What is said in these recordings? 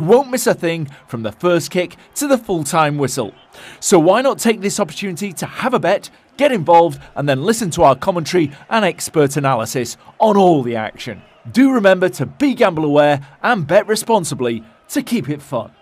You won't miss a thing from the first kick to the full-time whistle. So why not take this opportunity to have a bet, get involved, and then listen to our commentary and expert analysis on all the action. Do remember to be gamble aware and bet responsibly to keep it fun.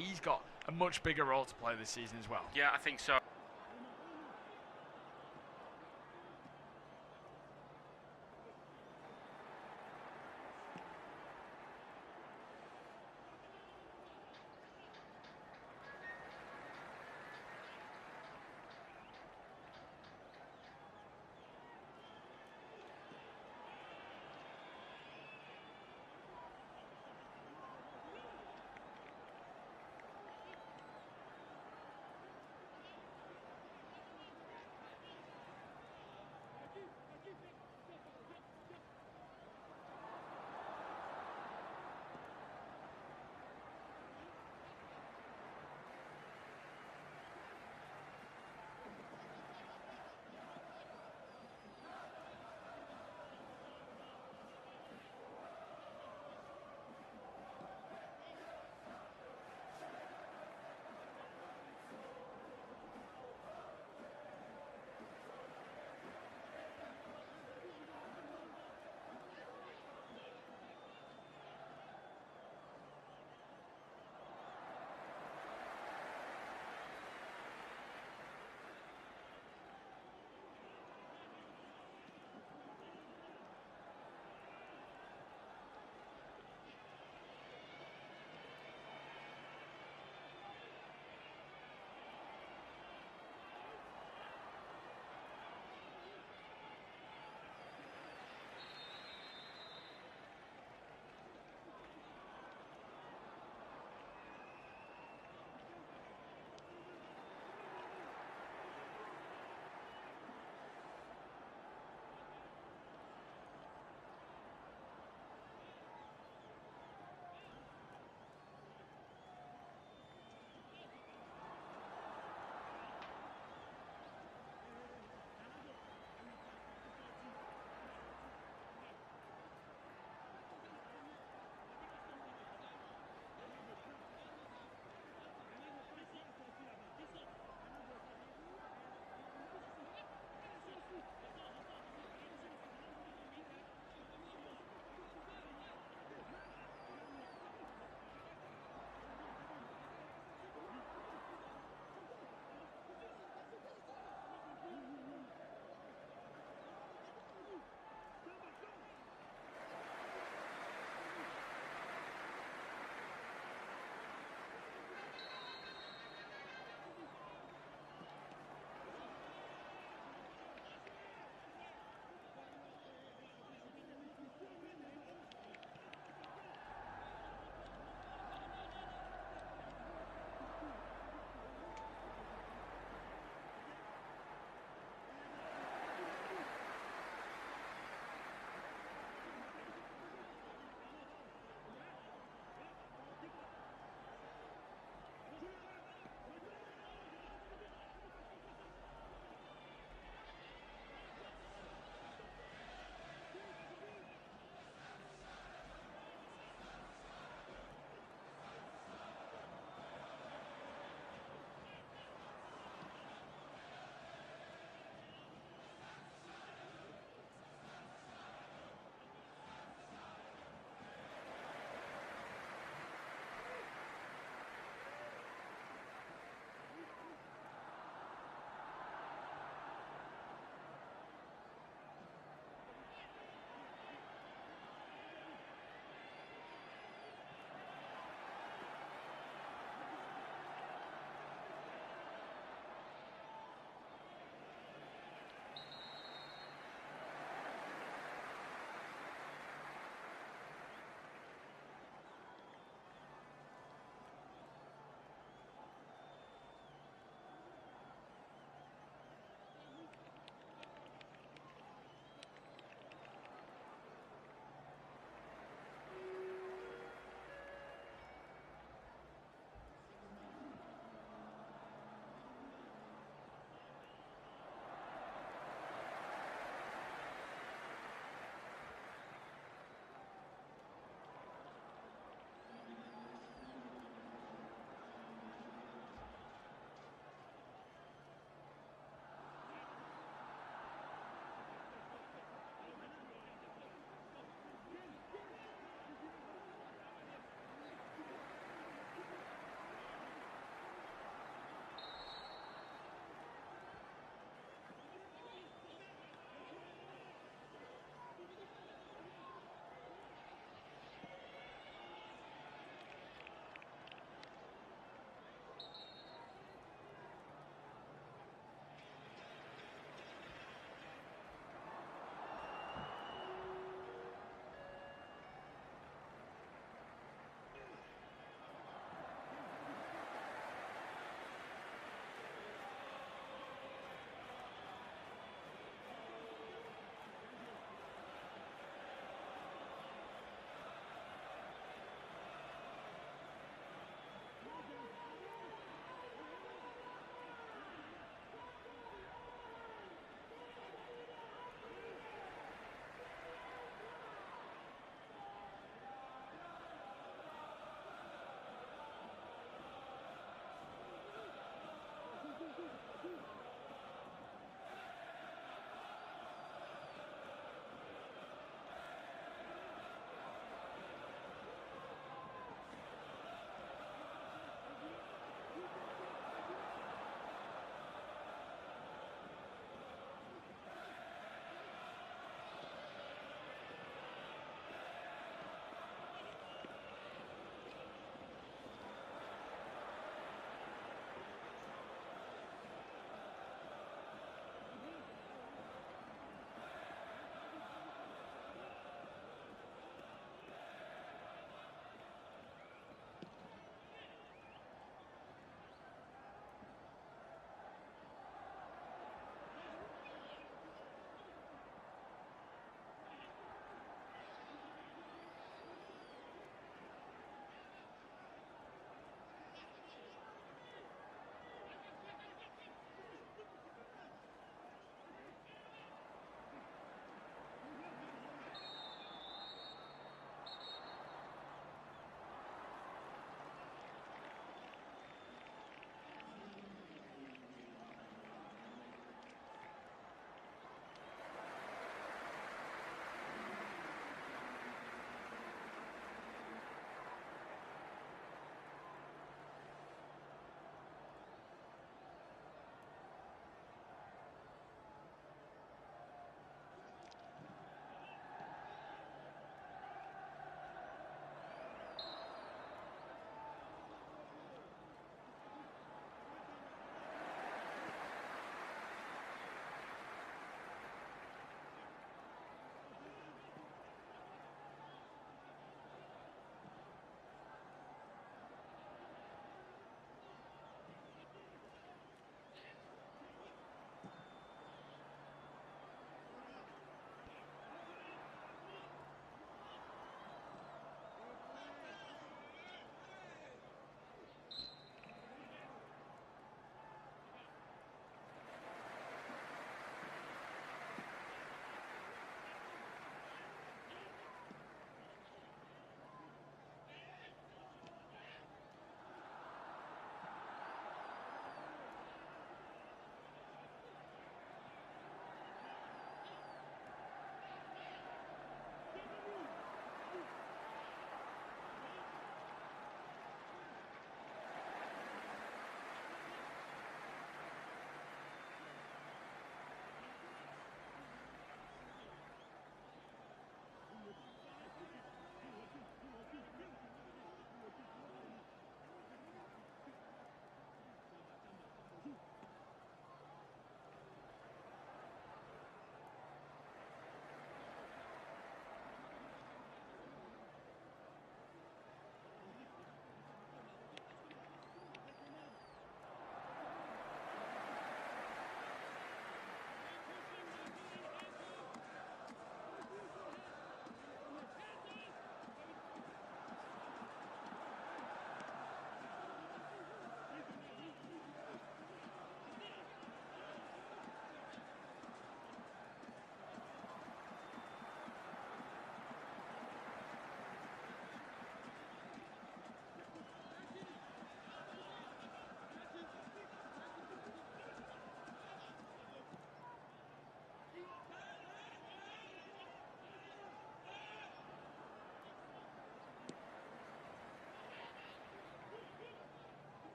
he's got a much bigger role to play this season as well. Yeah, I think so.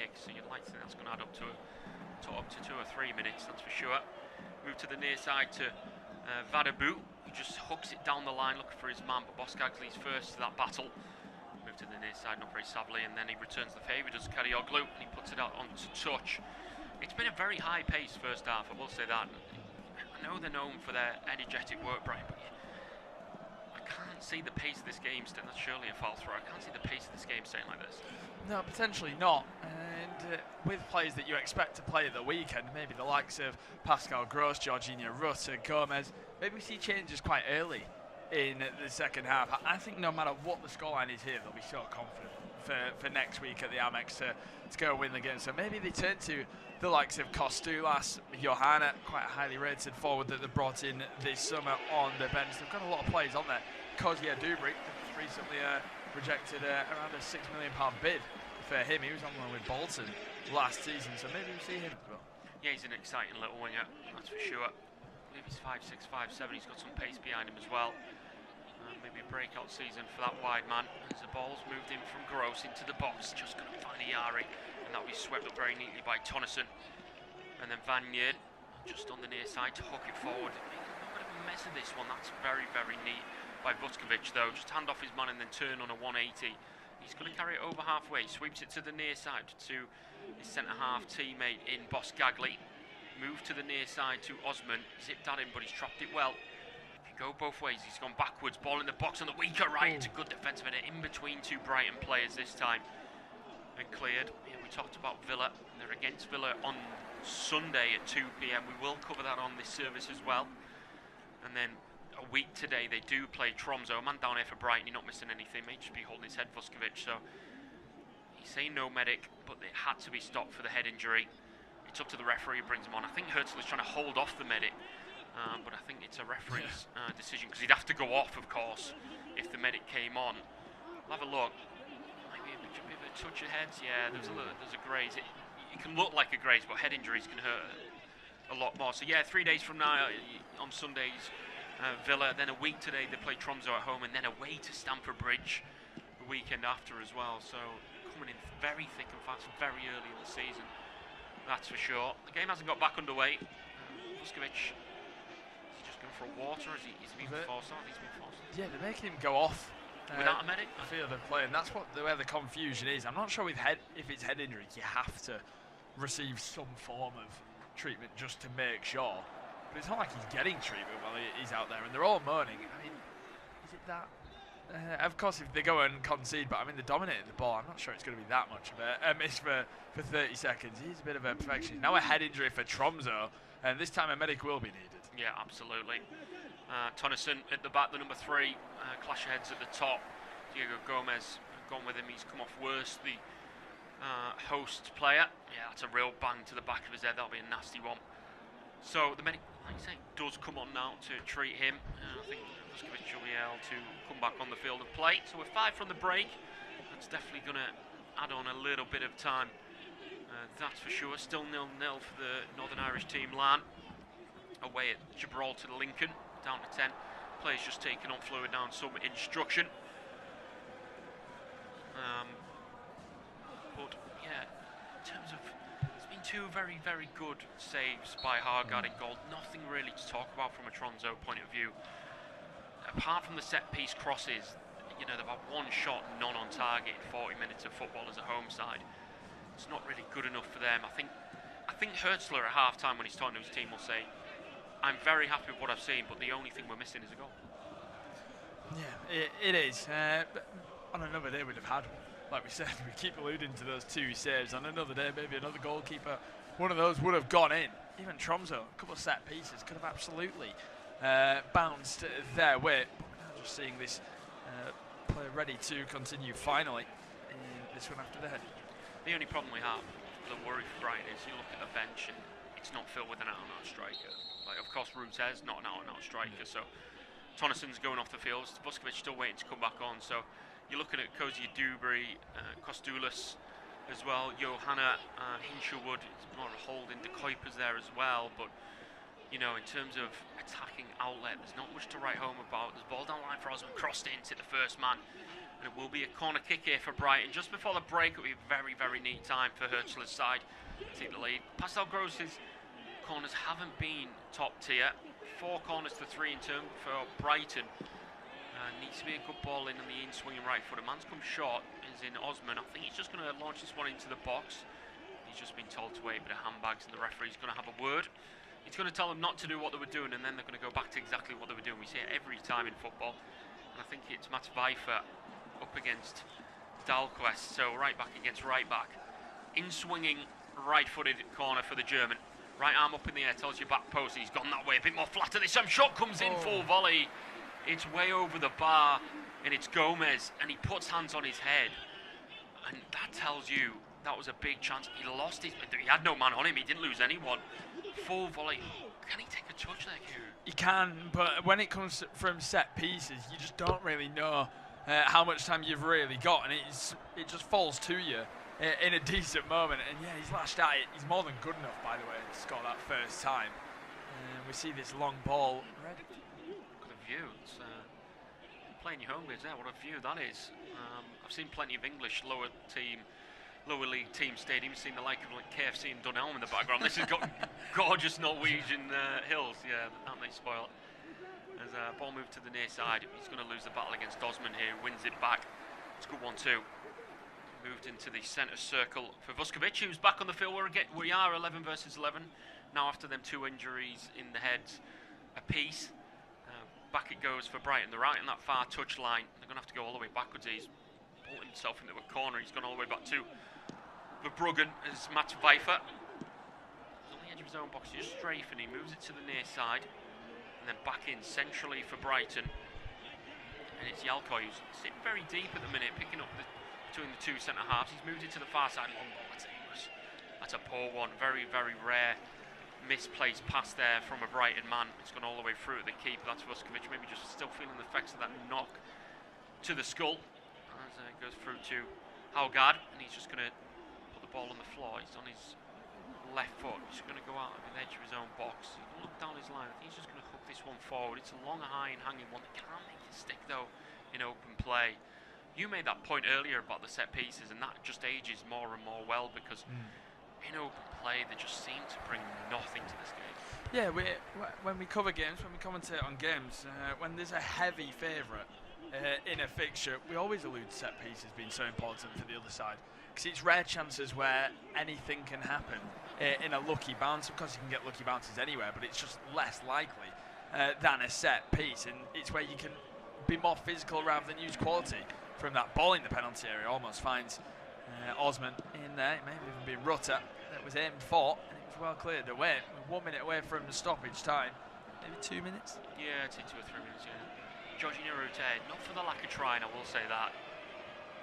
kick, so you'd like to think that's going to add up to 2 or 3 minutes, that's for sure. Move to the near side to Vadabu, who just hooks it down the line looking for his man, but Boskagly's first to that battle. Move to the near side, not very savvy, and then he returns the favour, does Karioglu, and he puts it out onto touch. It's been a very high pace first half, I will say that. I know they're known for their energetic work, Brian, but I can't see the pace of this game staying. That's surely a foul throw. I can't see the pace of this game staying like this. No, potentially not. And with players that you expect to play at the weekend, maybe the likes of Pascal Gross, Jorginho Rutter, Gomez, maybe we see changes quite early in the second half. I think no matter what the scoreline is here, they'll be so confident for next week at the Amex to go and win the game. So maybe they turn to the likes of Kostulas, Johanna, quite a highly rated forward that they brought in this summer on the bench. They've got a lot of players on there. Kozia Dubry recently rejected around a £6 million bid for him. He was on loan with Bolton last season, so maybe we'll see him as well. Yeah, he's an exciting little winger, that's for sure. I believe he's 5'6", 5'7", he's got some pace behind him as well. Maybe a breakout season for that wide man. As the ball's moved in from Gross into the box, just going to find Iari, and that'll be swept up very neatly by Tonneson. And then Vanier just on the near side to hook it forward. Making a bit of a mess of this one. That's very, very neat by Vuskovic though. Just hand off his man and then turn on a 180. He's going to carry it over halfway, sweeps it to the near side to his centre-half teammate in Boskagly. Move to the near side to Osman, zipped at him but he's trapped it well. Go both ways, he's gone backwards, ball in the box on the weaker right. It's a good defensive header in between two Brighton players this time. And cleared. Yeah, we talked about Villa. They're against Villa on Sunday at 2 PM. We will cover that on this service as well. And then a week today they do play Tromso. A man down here for Brighton, you're not missing anything. May just be holding his head, Vuskovic. So he's saying no medic, but it had to be stopped for the head injury. It's up to the referee who brings him on. I think Herzl is trying to hold off the medic. But I think it's a referee's decision, because he'd have to go off, of course, if the medic came on. We'll have a look. Maybe a bit of a touch of heads. Yeah, there's a graze. It can look like a graze, but head injuries can hurt a lot more. So yeah, 3 days from now on Sundays, Villa. Then a week today they play Tromso at home, and then away to Stamford Bridge the weekend after as well. So coming in very thick and fast, very early in the season. That's for sure. The game hasn't got back underway. Vuskovic. For water, is he been forced off? He's been forced. Yeah, they're making him go off without a medic. I feel they're playing. That's where the confusion is. I'm not sure if it's head injuries, you have to receive some form of treatment just to make sure. But it's not like he's getting treatment while he's out there, and they're all moaning. I mean, is it that? Of course, if they go and concede, but I mean, they're dominating the ball. I'm not sure it's going to be that much of a miss for 30 seconds. He's a bit of a perfectionist. Now a head injury for Tromso, and this time a medic will be needed. Yeah, absolutely. Tonneson at the back, the number 3. Clash heads at the top. Diego Gomez gone with him. He's come off worse, the host player. Yeah, that's a real bang to the back of his head. That'll be a nasty one. So the medic, like you say, does come on now to treat him. I think Vuskovic will be able to come back on the field of play. So we're 5 from the break. That's definitely going to add on a little bit of time. That's for sure. Still 0-0 for the Northern Irish team, Lan. Away at Gibraltar to Lincoln, down to 10. Players just taking on fluid now and some instruction. But yeah, in terms of, it's been 2 very, very good saves by Hargard in goal. Nothing really to talk about from a Tromso point of view. Apart from the set piece crosses, you know, they've had 1 shot, none on target, 40 minutes of football as a home side. It's not really good enough for them. I think Herzler at half time when he's talking to his team will say, I'm very happy with what I've seen, but the only thing we're missing is a goal. Yeah, it is. But on another day we'd have had, like we said, we keep alluding to those 2 saves. On another day, maybe another goalkeeper, one of those would have gone in. Even Tromso, a couple of set pieces, could have absolutely bounced their way. But now just seeing this player ready to continue finally in this one after the head. The only problem we have, the worry for Brighton, is you look at the bench and it's not filled with an out-and-out striker. Like, of course, Rutez, not an out-and-out striker, so Tonneson's going off the field. Vuskovic still waiting to come back on, so you're looking at Kozia Dubry, Kostulas as well, Johanna, Hinshelwood, it's more of a holding, De Kuipers there as well, but, you know, in terms of attacking outlet, there's not much to write home about. There's ball down line for Osman, crossed in, hit the first man, And it will be a corner kick here for Brighton. Just before the break, it will be a very, very neat time for Hertzler's side to take the lead. Pascal Gross's corners haven't been top tier. 4 corners to 3 in turn for Brighton. Needs to be a good ball in on the in-swinging right foot. A man's come short, is in Osman. I think he's just going to launch this one into the box. He's just been told to wait a bit of handbags, and the referee's going to have a word. He's going to tell them not to do what they were doing, and then they're going to go back to exactly what they were doing. We see it every time in football. And I think it's Mats Pfeiffer up against Dahlquist, so right back against right back. In-swinging right-footed corner for the German. Right arm up in the air, tells you back post. He's gone that way, a bit more flat at this time. Shot comes in, full volley. It's way over the bar, and it's Gomez, and he puts hands on his head. And that tells you that was a big chance. He lost his... He had no man on him. He didn't lose anyone. Full volley. Can he take a touch there, Kieran? He can, but when it comes from set pieces, you just don't really know how much time you've really got, and it just falls to you in a decent moment. And yeah, he's lashed at it. He's more than good enough, by the way, to score that first time. We see this long ball. View. It's playing your home games there. What a view that is. I've seen plenty of English lower league team stadiums. Seen the like of KFC and Dunelm in the background. This has got gorgeous Norwegian hills. Yeah, that may spoil it. As a ball moved to the near side, he's going to lose the battle against Osman here. Wins it back. It's a good 1-2. Moved into the centre circle for Vuskovic, who's back on the field. We are 11 versus 11 now after them 2 injuries in the heads apiece. Back it goes for Brighton. They're right in that far touch line. They're going to have to go all the way backwards. He's pulled himself into a corner. He's gone all the way back to Verbruggen as Mats Pfeiffer. He's on the edge of his own box. He's just strafing. He moves it to the near side. And then back in centrally for Brighton. And it's Yalko who's sitting very deep at the minute, picking up between the 2 centre halves. He's moved it to the far side. Long ball. That's a poor one. Very, very rare misplaced pass there from a Brighton man. It's gone all the way through at the keeper. That's Vuskovic, maybe just still feeling the effects of that knock to the skull as it goes through to Haugaard, and he's just going to put the ball on the floor. He's on his left foot. He's going to go out of the edge of his own box. He can look down his line. I think he's just going to hook this one forward. It's a long, high and hanging one. They can't make it stick though in open play. You made that point earlier about the set pieces, and that just ages more and more well because in open play, they just seem to bring nothing to this game. Yeah, when we cover games, when we commentate on games, when there's a heavy favourite in a fixture, we always allude to set pieces being so important for the other side. Because it's rare chances where anything can happen in a lucky bounce. Of course, you can get lucky bounces anywhere, but it's just less likely than a set piece. And it's where you can be more physical rather than use quality. From that ball in the penalty area, almost finds Osman in there. It may have even been Rutter that was aimed for, and it was well cleared away. We're 1 minute away from the stoppage time. Maybe 2 minutes? Yeah, I'd say 2 or 3 minutes, yeah. Jorginho Rutter, not for the lack of trying, I will say that.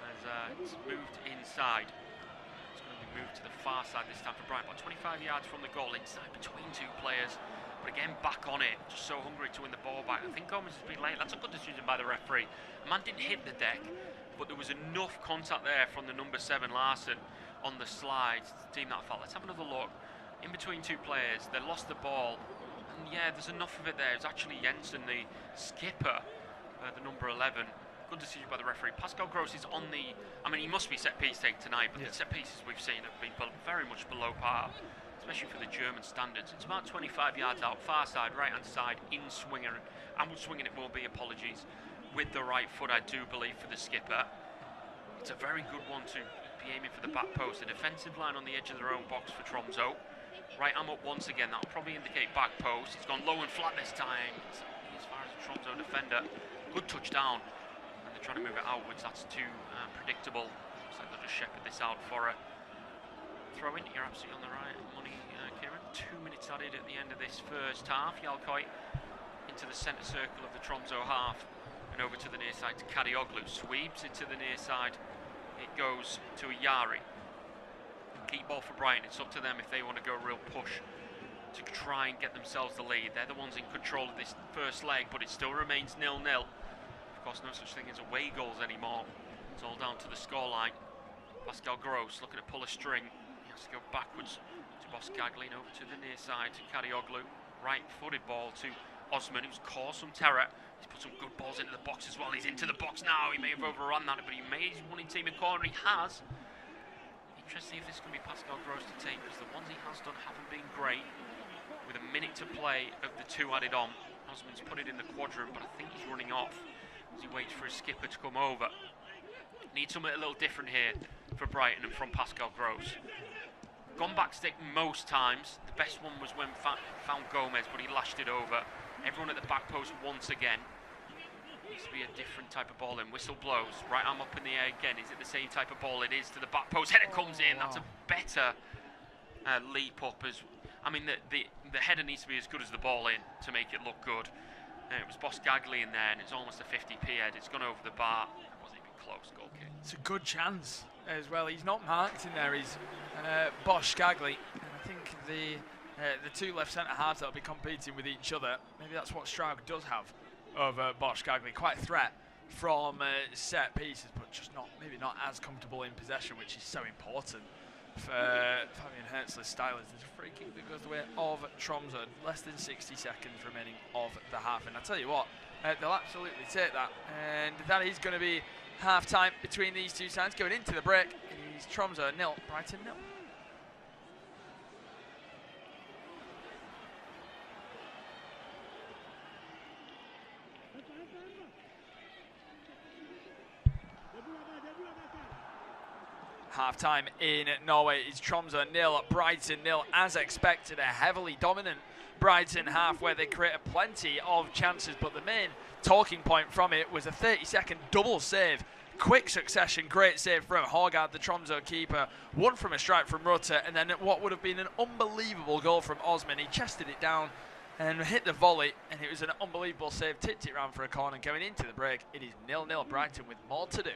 As it's moved inside. It's going to be moved to the far side this time for Brighton. About 25 yards from the goal, inside between 2 players. But again, back on it, just so hungry to win the ball back. I think Gomez has been late. That's a good decision by the referee. The man didn't hit the deck, but there was enough contact there from the number 7 Larson on the slides to deem that foul. Let's have another look. In between 2 players, they lost the ball. And yeah, there's enough of it there. It's actually Jensen, the skipper, the number 11. Good decision by the referee. Pascal Gross is on the... I mean, he must be set piece take tonight, but the set pieces we've seen have been very much below par, especially for the German standards. It's about 25 yards out, far side, right-hand side, in-swinger. And swinging it will be, apologies, with the right foot, I do believe, for the skipper. It's a very good one to be aiming for the back post. A defensive line on the edge of their own box for Tromso. Right arm up once again. That'll probably indicate back post. It's gone low and flat this time. As far as the Tromso defender. Good touchdown. And they're trying to move it outwards. That's too predictable. Looks like they'll just shepherd this out for a throw in. You're absolutely on the right money, Kieran. 2 minutes added at the end of this first half. Yalkoi into the centre circle of the Tromso half. And over to the near side to Kadioglu. Sweeps it to the near side. It goes to Yari. Keep ball for Brighton. It's up to them if they want to go real push to try and get themselves the lead. They're the ones in control of this first leg, but it still remains 0-0. Of course, no such thing as away goals anymore. It's all down to the scoreline. Pascal Gross looking to pull a string. He has to go backwards to Boskaglin, over to the near side to Kadioglu. Right-footed ball to Osman, who's caused some terror. He's put some good balls into the box as well. He's into the box now. He may have overrun that, but he made his one in team a corner. He has. Interesting if this is going to be Pascal Gross to take, because the ones he has done haven't been great. With a minute to play of the 2 added on, Osman's put it in the quadrant, but I think he's running off as he waits for his skipper to come over. Need something a little different here for Brighton and from Pascal Gross. Gone back stick most times. The best one was when found Gomez, but he lashed it over. Everyone at the back post once again. Needs to be a different type of ball in. Whistle blows. Right arm up in the air again. Is it the same type of ball? It is to the back post. Header comes in. That's a better leap up. I mean, the header needs to be as good as the ball in to make it look good. It was Bosch Gagli in there, and it's almost a 50p head. It's gone over the bar. It wasn't even close. Goal kick. It's a good chance as well. He's not marked in there. He's Bosch Gagli. And I think the two left centre halves that will be competing with each other. Maybe that's what Stroud does have over Bosch Gagli. Quite a threat from set pieces, but just maybe not as comfortable in possession, which is so important for Fabian Hertzler's style. There's a free kick that goes the way of Tromso. Less than 60 seconds remaining of the half, and I tell you what, they'll absolutely take that, and that is going to be half time between these two sides. Going into the break, it is Tromso 0, Brighton 0. Half-time in Norway is Tromso 0, Brighton 0. As expected, a heavily dominant Brighton half where they created plenty of chances, but the main talking point from it was a 30-second double save. Quick succession, great save from Horgard, the Tromso keeper. One from a strike from Rutter, and then what would have been an unbelievable goal from Osman. He chested it down and hit the volley, and it was an unbelievable save. Tipped it round for a corner. Going into the break, it is 0-0 Brighton with more to do.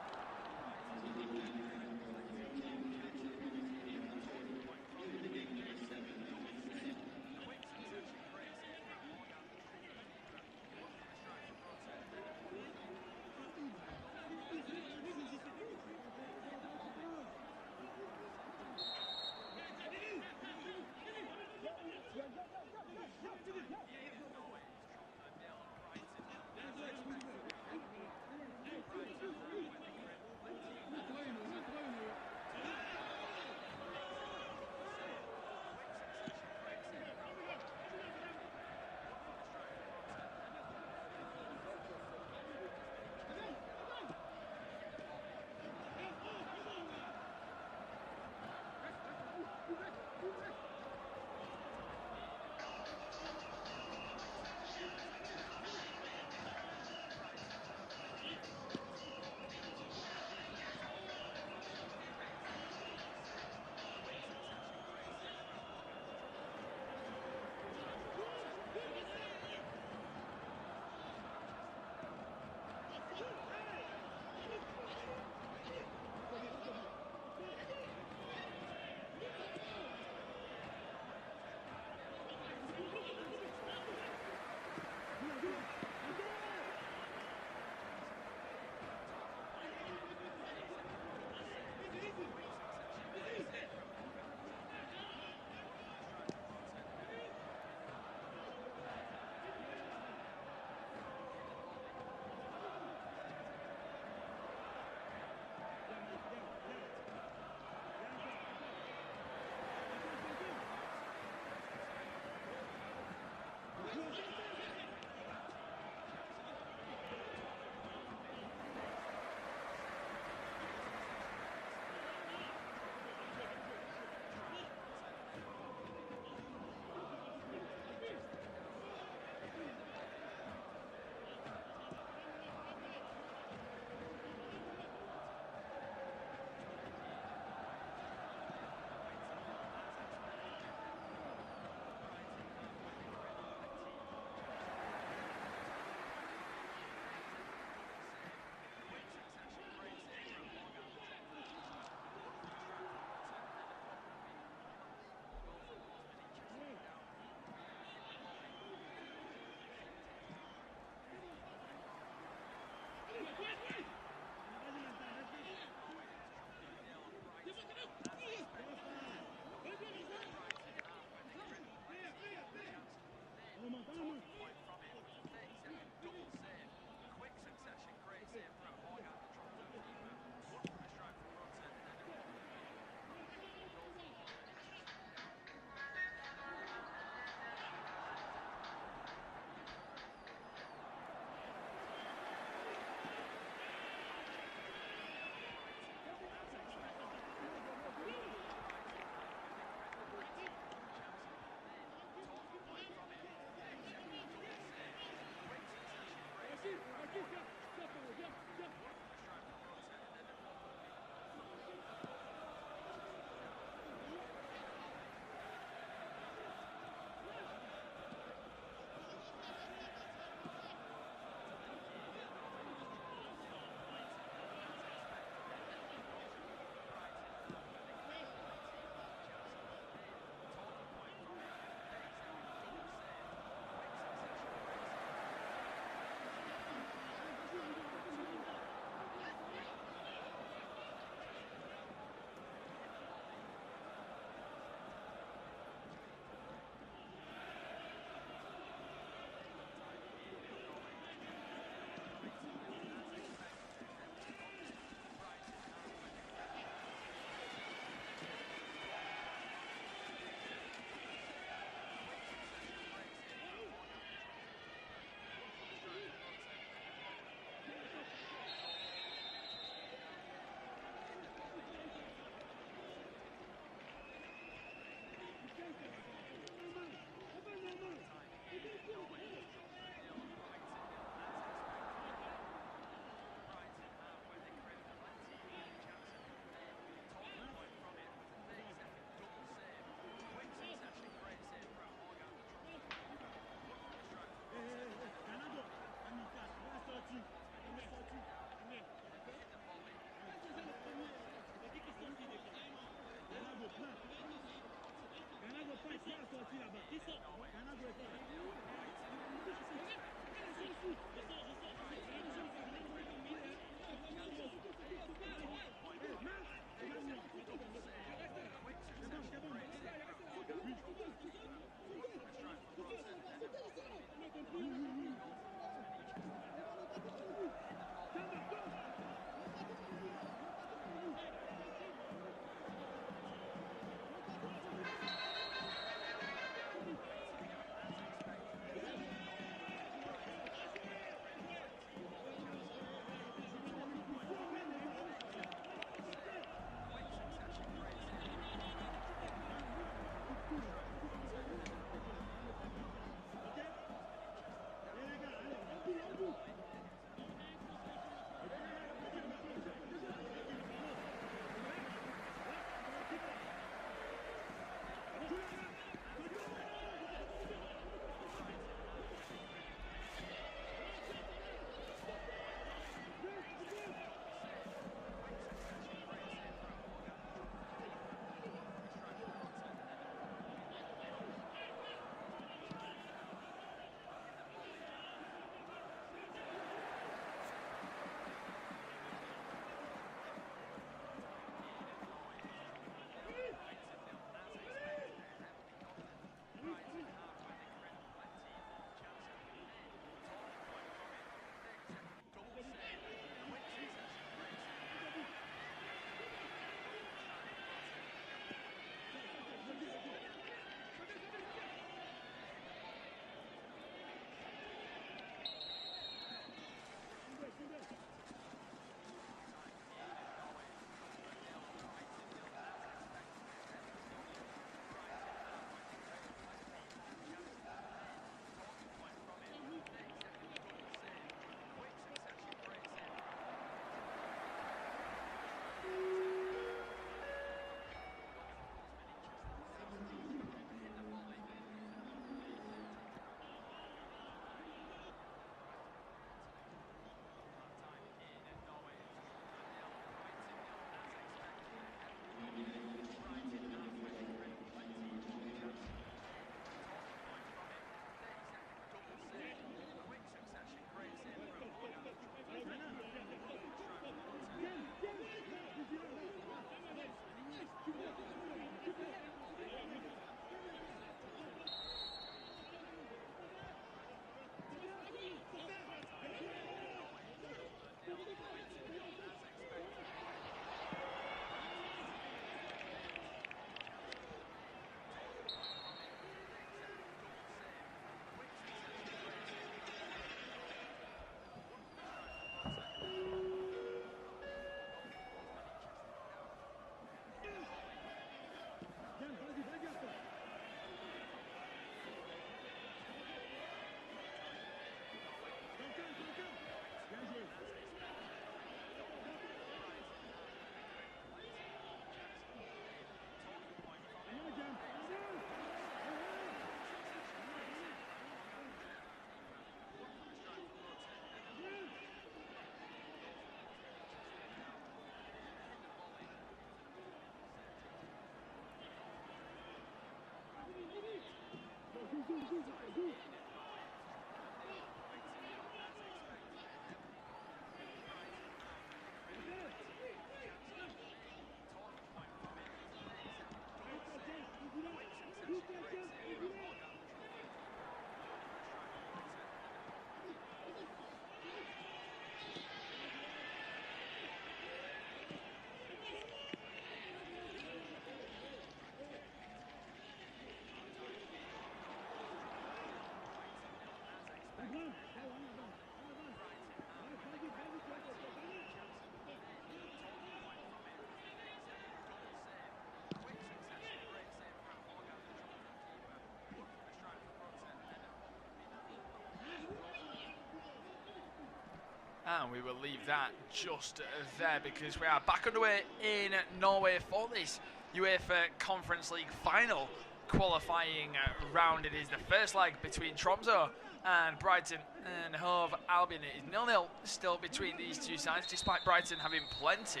And we will leave that just there because we are back underway in Norway for this UEFA Conference League final qualifying round. It is the first leg between Tromso and Brighton, and Hove Albion. It is 0-0 still between these two sides, despite Brighton having plenty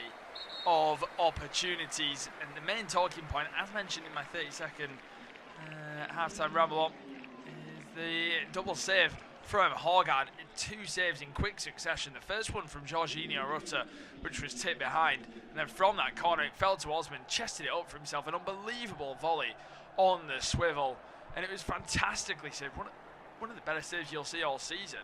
of opportunities. And the main talking point, as mentioned in my 30-second half-time ramble-on, is the double save from Horgard. 2 saves in quick succession. The first one from Jorginho Rutter, which was tipped behind, and then from that corner it fell to Osman, chested it up for himself, an unbelievable volley on the swivel, and it was fantastically saved. One of the better saves you'll see all season.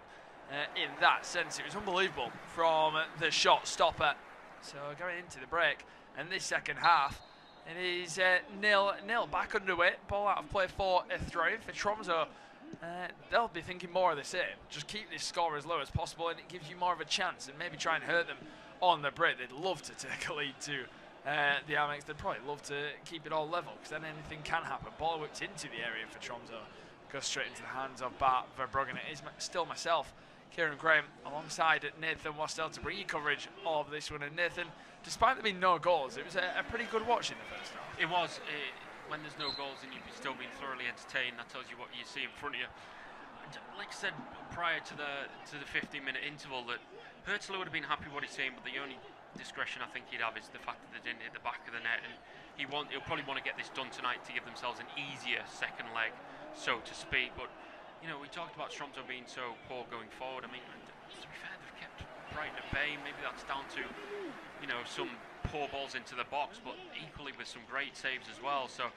In that sense, it was unbelievable from the shot stopper. So going into the break, and this second half, it is 0-0 back underway. Ball out of play for a throw-in for Tromso. They'll be thinking more of the same. Just keep this score as low as possible, and it gives you more of a chance, and maybe try and hurt them on the break. They'd love to take a lead to the Amex. They'd probably love to keep it all level, because then anything can happen. Ball whipped into the area for Tromso. Goes straight into the hands of Bart Verbruggen. It is still myself, Kieran Graham, alongside Nathan Wastel to bring you coverage of this one. And Nathan, despite there being no goals, it was a pretty good watch in the first half. It was. When there's no goals and you've still been thoroughly entertained, that tells you what you see in front of you. And like I said prior to the 15-minute interval, that Hurtler would have been happy with what he's seen, but the only discretion I think he'd have is the fact that they didn't hit the back of the net, and he'll probably want to get this done tonight to give themselves an easier second leg, so to speak. But you know, we talked about Tromso being so poor going forward. I mean, to be fair, they've kept Brighton at bay. Maybe that's down to, you know, some poor balls into the box, but equally with some great saves as well. So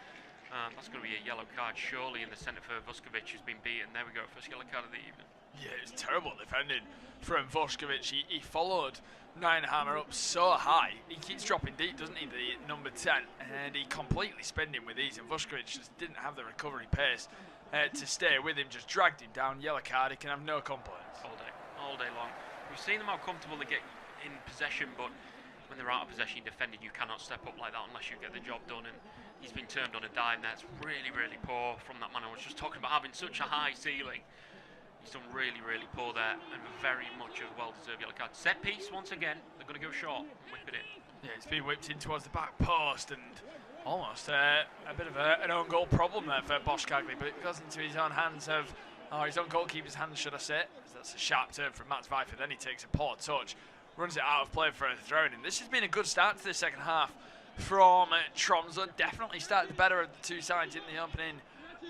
that's going to be a yellow card surely in the centre for Vuskovic, who's been beaten. There we go, first yellow card of the evening. Yeah, it's terrible defending from Vuskovic. He followed Ninehammer up so high. He keeps dropping deep, doesn't he, the number 10, and he completely spinned him with ease, and Vuskovic just didn't have the recovery pace to stay with him, just dragged him down. Yellow card, he can have no complaints. All day long. We've seen them how comfortable they get in possession, but when they're out of possession defending, you cannot step up like that unless you get the job done. And he's been turned on a dime. That's really, really poor from that man. I was just talking about having such a high ceiling. He's done really, really poor there, and very much a well-deserved yellow card. Set piece once again. They're going to go short. Whip it in. Yeah, it's been whipped in towards the back post, and almost a bit of an own goal problem there for Boschkagli, but it goes into his own hands his own goalkeeper's hands, should I say. That's a sharp turn from Mats Viper. Then he takes a poor touch, runs it out of play for a throw-in. And this has been a good start to the second half from Tromso. Definitely started better of the two sides in the opening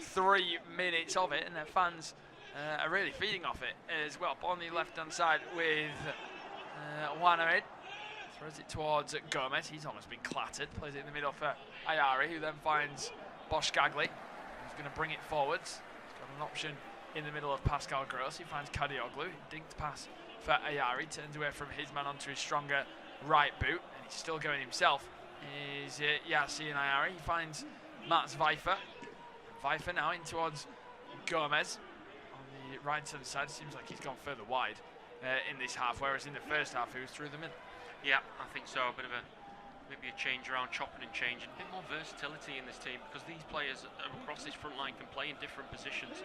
3 minutes of it, and their fans are really feeding off it as well. On the left-hand side with Wanamed. Throws it towards Gomez. He's almost been clattered. Plays it in the middle for Ayari, who then finds Boschkagli, who's going to bring it forwards. He's got an option in the middle of Pascal Gross. He finds Kadioglu. Dinked pass for Ayari. Turns away from his man onto his stronger right boot. And he's still going himself. Is Yassine Ayari. He finds Mats Viper. Viper now in towards Gomez. On the right-hand side, seems like he's gone further wide in this half, whereas in the first half he was through the middle. Yeah, I think so. A bit of maybe a change around, chopping and changing. A bit more versatility in this team, because these players across this front line can play in different positions.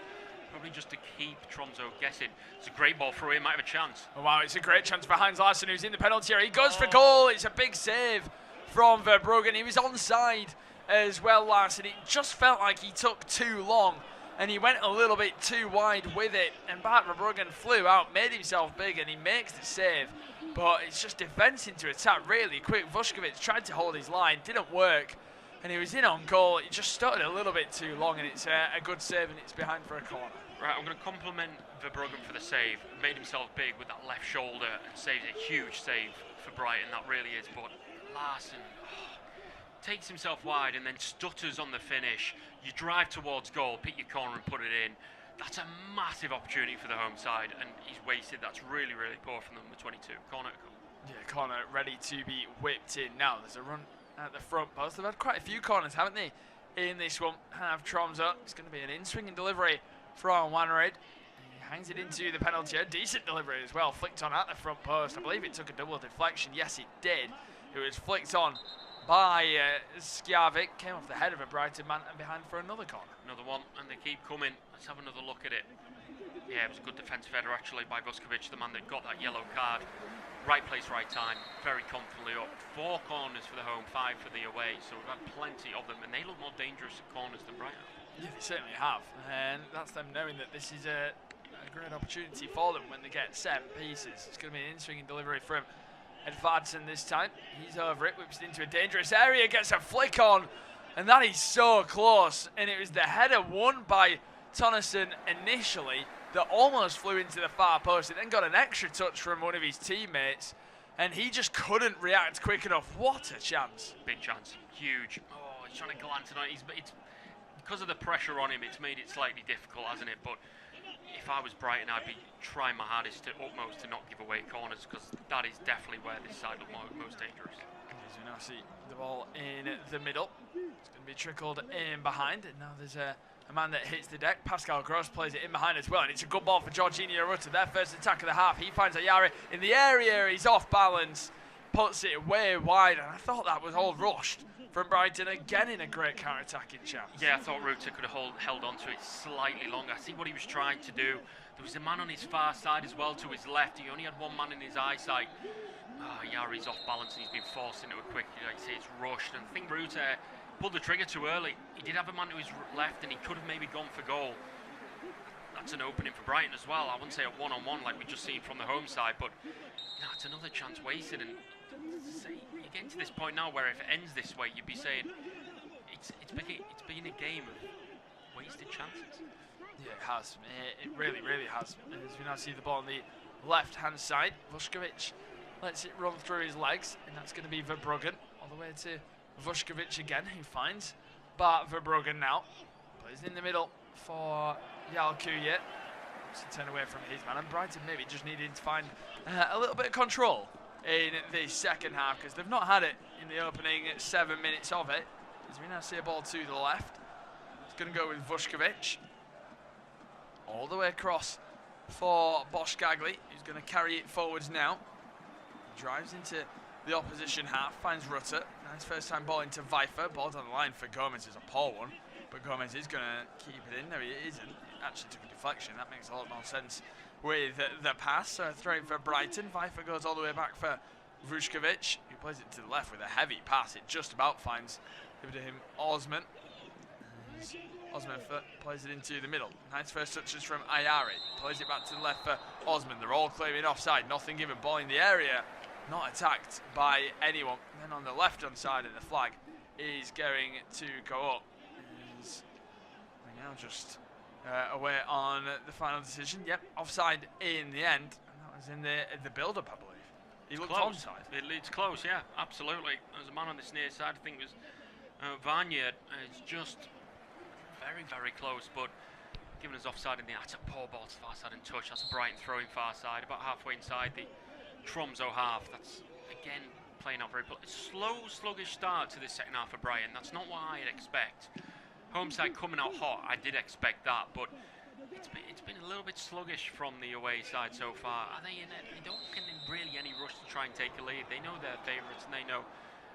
Probably just to keep Tromso guessing. It's a great ball through. He might have a chance. Oh, wow, it's a great chance for Heinz Larsson, who's in the penalty area. He goes for goal. It's a big save from Verbruggen. He was onside as well, Larsson. It just felt like he took too long, and he went a little bit too wide with it. And Bart Verbruggen flew out, made himself big, and he makes the save. But it's just defence into attack really quick. Vuskovic tried to hold his line, didn't work. and he was in on goal. He just started a little bit too long, and it's a good save, and it's behind for a corner. Right, I'm going to compliment Verbruggen for the save. Made himself big with that left shoulder and saved a huge save for Brighton, that really is. But Larson takes himself wide and then stutters on the finish. You drive towards goal, pick your corner and put it in. That's a massive opportunity for the home side, and he's wasted. That's really, really poor from number 22. Corner. Yeah, corner ready to be whipped in. Now there's a run at the front post. They've had quite a few corners, haven't they, in this one? Have Tromso. It's going to be an in-swinging delivery from Wanred. He hangs it into the penalty area. Decent delivery as well. Flicked on at the front post. I believe it took a double deflection. Yes, it did. It was flicked on by Skjavik. Came off the head of a Brighton man and behind for another corner. Another one, and they keep coming. Let's have another look at it. Yeah, it was a good defensive header actually by Vuskovic, the man that got that yellow card. Right place, right time, very confidently up. 4 corners for the home, 5 for the away, so we've had plenty of them, and they look more dangerous at corners than Brighton. Yeah, they certainly have, and that's them knowing that this is a great opportunity for them when they get set pieces. It's going to be an in-swinging delivery from Edvardsen this time. He's over it, whips it into a dangerous area, gets a flick on, and that is so close. And it was the header won by Tonneson initially that almost flew into the far post. It then got an extra touch from one of his teammates, and he just couldn't react quick enough. What a chance. Big chance, huge. Oh, he's trying to glance tonight. It's because of the pressure on him, it's made it slightly difficult, hasn't it? But if I was Brighton, I'd be trying my hardest to utmost to not give away corners, because that is definitely where this side look most dangerous. As we now see the ball in the middle. It's going to be trickled in behind, and now there's a man that hits the deck. Pascal Gross plays it in behind as well, and it's a good ball for Jorginho Rutter. Their first attack of the half. He finds Ayari in the area. He's off balance, puts it way wide, and I thought that was all rushed from Brighton, again in a great counter-attacking chance. Yeah, I thought Rutter could have held on to it slightly longer. I see what he was trying to do. There was a man on his far side as well to his left. He only had one man in his eyesight. Yari's off balance and he's been forced into a quick, like you say, it's rushed. And I think Rutter pulled the trigger too early. He did have a man to his left and he could have maybe gone for goal. That's an opening for Brighton as well. I wouldn't say a one-on-one like we just seen from the home side, but it's another chance wasted. And you're getting to this point now where if it ends this way, you'd be saying it's been a game of wasted chances. Yeah, it has. It really, really has. As we now see the ball on the left-hand side, Vuskovic lets it run through his legs, and that's going to be Verbruggen all the way to Vuskovic again, who finds Bart Verbruggen now. Plays in the middle for Yalkuye. To turn away from his man, and Brighton maybe just needing to find a little bit of control in the second half, because they've not had it in the opening 7 minutes of it. As we now see a ball to the left, it's going to go with Vuskovic all the way across for Boskagli, who's going to carry it forwards now. Drives into the opposition half, finds Rutter. Nice first time ball into Vifer. Ball's on the line for Gomez, is a poor one, but Gomez is going to keep it in. No, he isn't. It actually took a deflection. That makes a lot more sense with the pass. So a throw for Brighton. Vifer goes all the way back for Vuskovic, who plays it to the left with a heavy pass. It just about finds him Osman. Osman plays it into the middle. Nice first touches from Ayari. Plays it back to the left for Osman. They're all claiming offside. Nothing given. Ball in the area. Not attacked by anyone. And then on the left-hand side of the flag is going to go up. We're now just away on the final decision. Yep, offside in the end. And that was in the build-up, I believe. He looked onside. It's close, yeah, absolutely. There's a man on this near side, I think it was Vanya. It's just very, very close, but given us offside in the that's a poor ball to far side and touch. That's a Brighton throwing far side, about halfway inside the Tromso half. That's, again, playing out very slow, sluggish start to the second half of Brighton. That's not what I'd expect. Home side coming out hot, I did expect that, but it's been a little bit sluggish from the away side so far. Are they in it? They don't get in really any rush to try and take a lead. They know they're favourites, and they know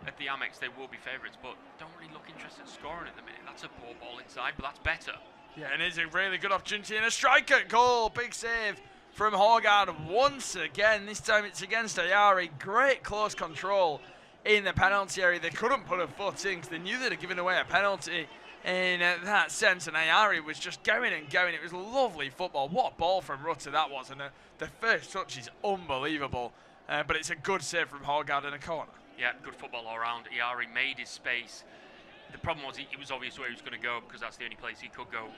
at the Amex they will be favourites, but don't really look interested in scoring at the minute. That's a poor ball inside, but that's better. Yeah, and it's a really good opportunity and a striker goal. Big save from Horgard once again. This time it's against Ayari. Great close control in the penalty area. They couldn't put a foot in because they knew they'd have given away a penalty in that sense, and Ayari was just going and going. It was lovely football. What a ball from Rutter that was, and the first touch is unbelievable, but it's a good save from Horgard in a corner. Yeah, good football all round. Ayari made his space. the problem was it was obvious where he was going to go because that's the only place he could go.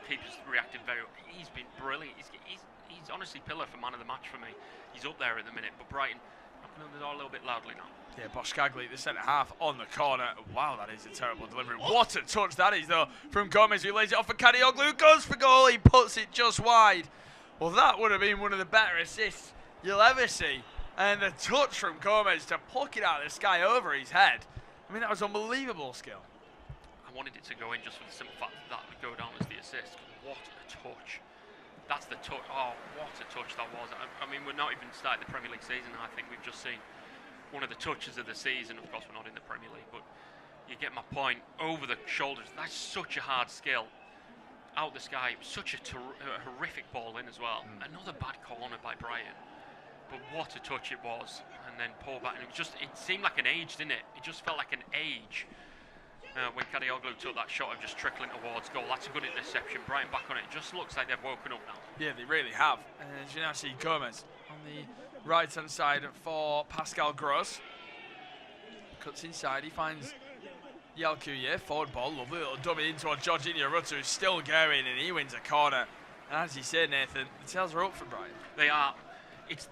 Keepers reacted very well. He's been brilliant. He's honestly pillar for man of the match for me. He's up there at the minute, but Brighton knocking on the door a little bit loudly now. Yeah, Boshkagli, the centre half on the corner. Wow, that is a terrible delivery. What a touch that is, though, from Gomez, who lays it off for Kadioglu, who goes for goal. He puts it just wide. Well, that would have been one of the better assists you'll ever see. And the touch from Gomez to pluck it out of the sky over his head. I mean, that was unbelievable skill. I wanted it to go in just for the simple fact that would go down as the assist. What a touch. That's the touch. Oh, what a touch that was. I mean, we're not even starting the Premier League season. I think we've just seen one of the touches of the season. Of course, we're not in the Premier League, but you get my point. Over the shoulders. That's such a hard skill. Out the sky. It was such a horrific ball in as well. Another bad corner by Brighton. But what a touch it was. And then pull back. And it seemed like an age, didn't it? It just felt like an age. When Kadioglu took that shot of just trickling towards goal. That's a good interception. Brighton back on it. It just looks like they've woken up now. Yeah, they really have. As you now see Gomez on the right-hand side for Pascal Gross. Cuts inside. He finds Yalkuye. Forward ball. Lovely little dummy in towards Jorginho Rutter, who's still going, and he wins a corner. And as you said, Nathan, the tails are up for Brighton. They are.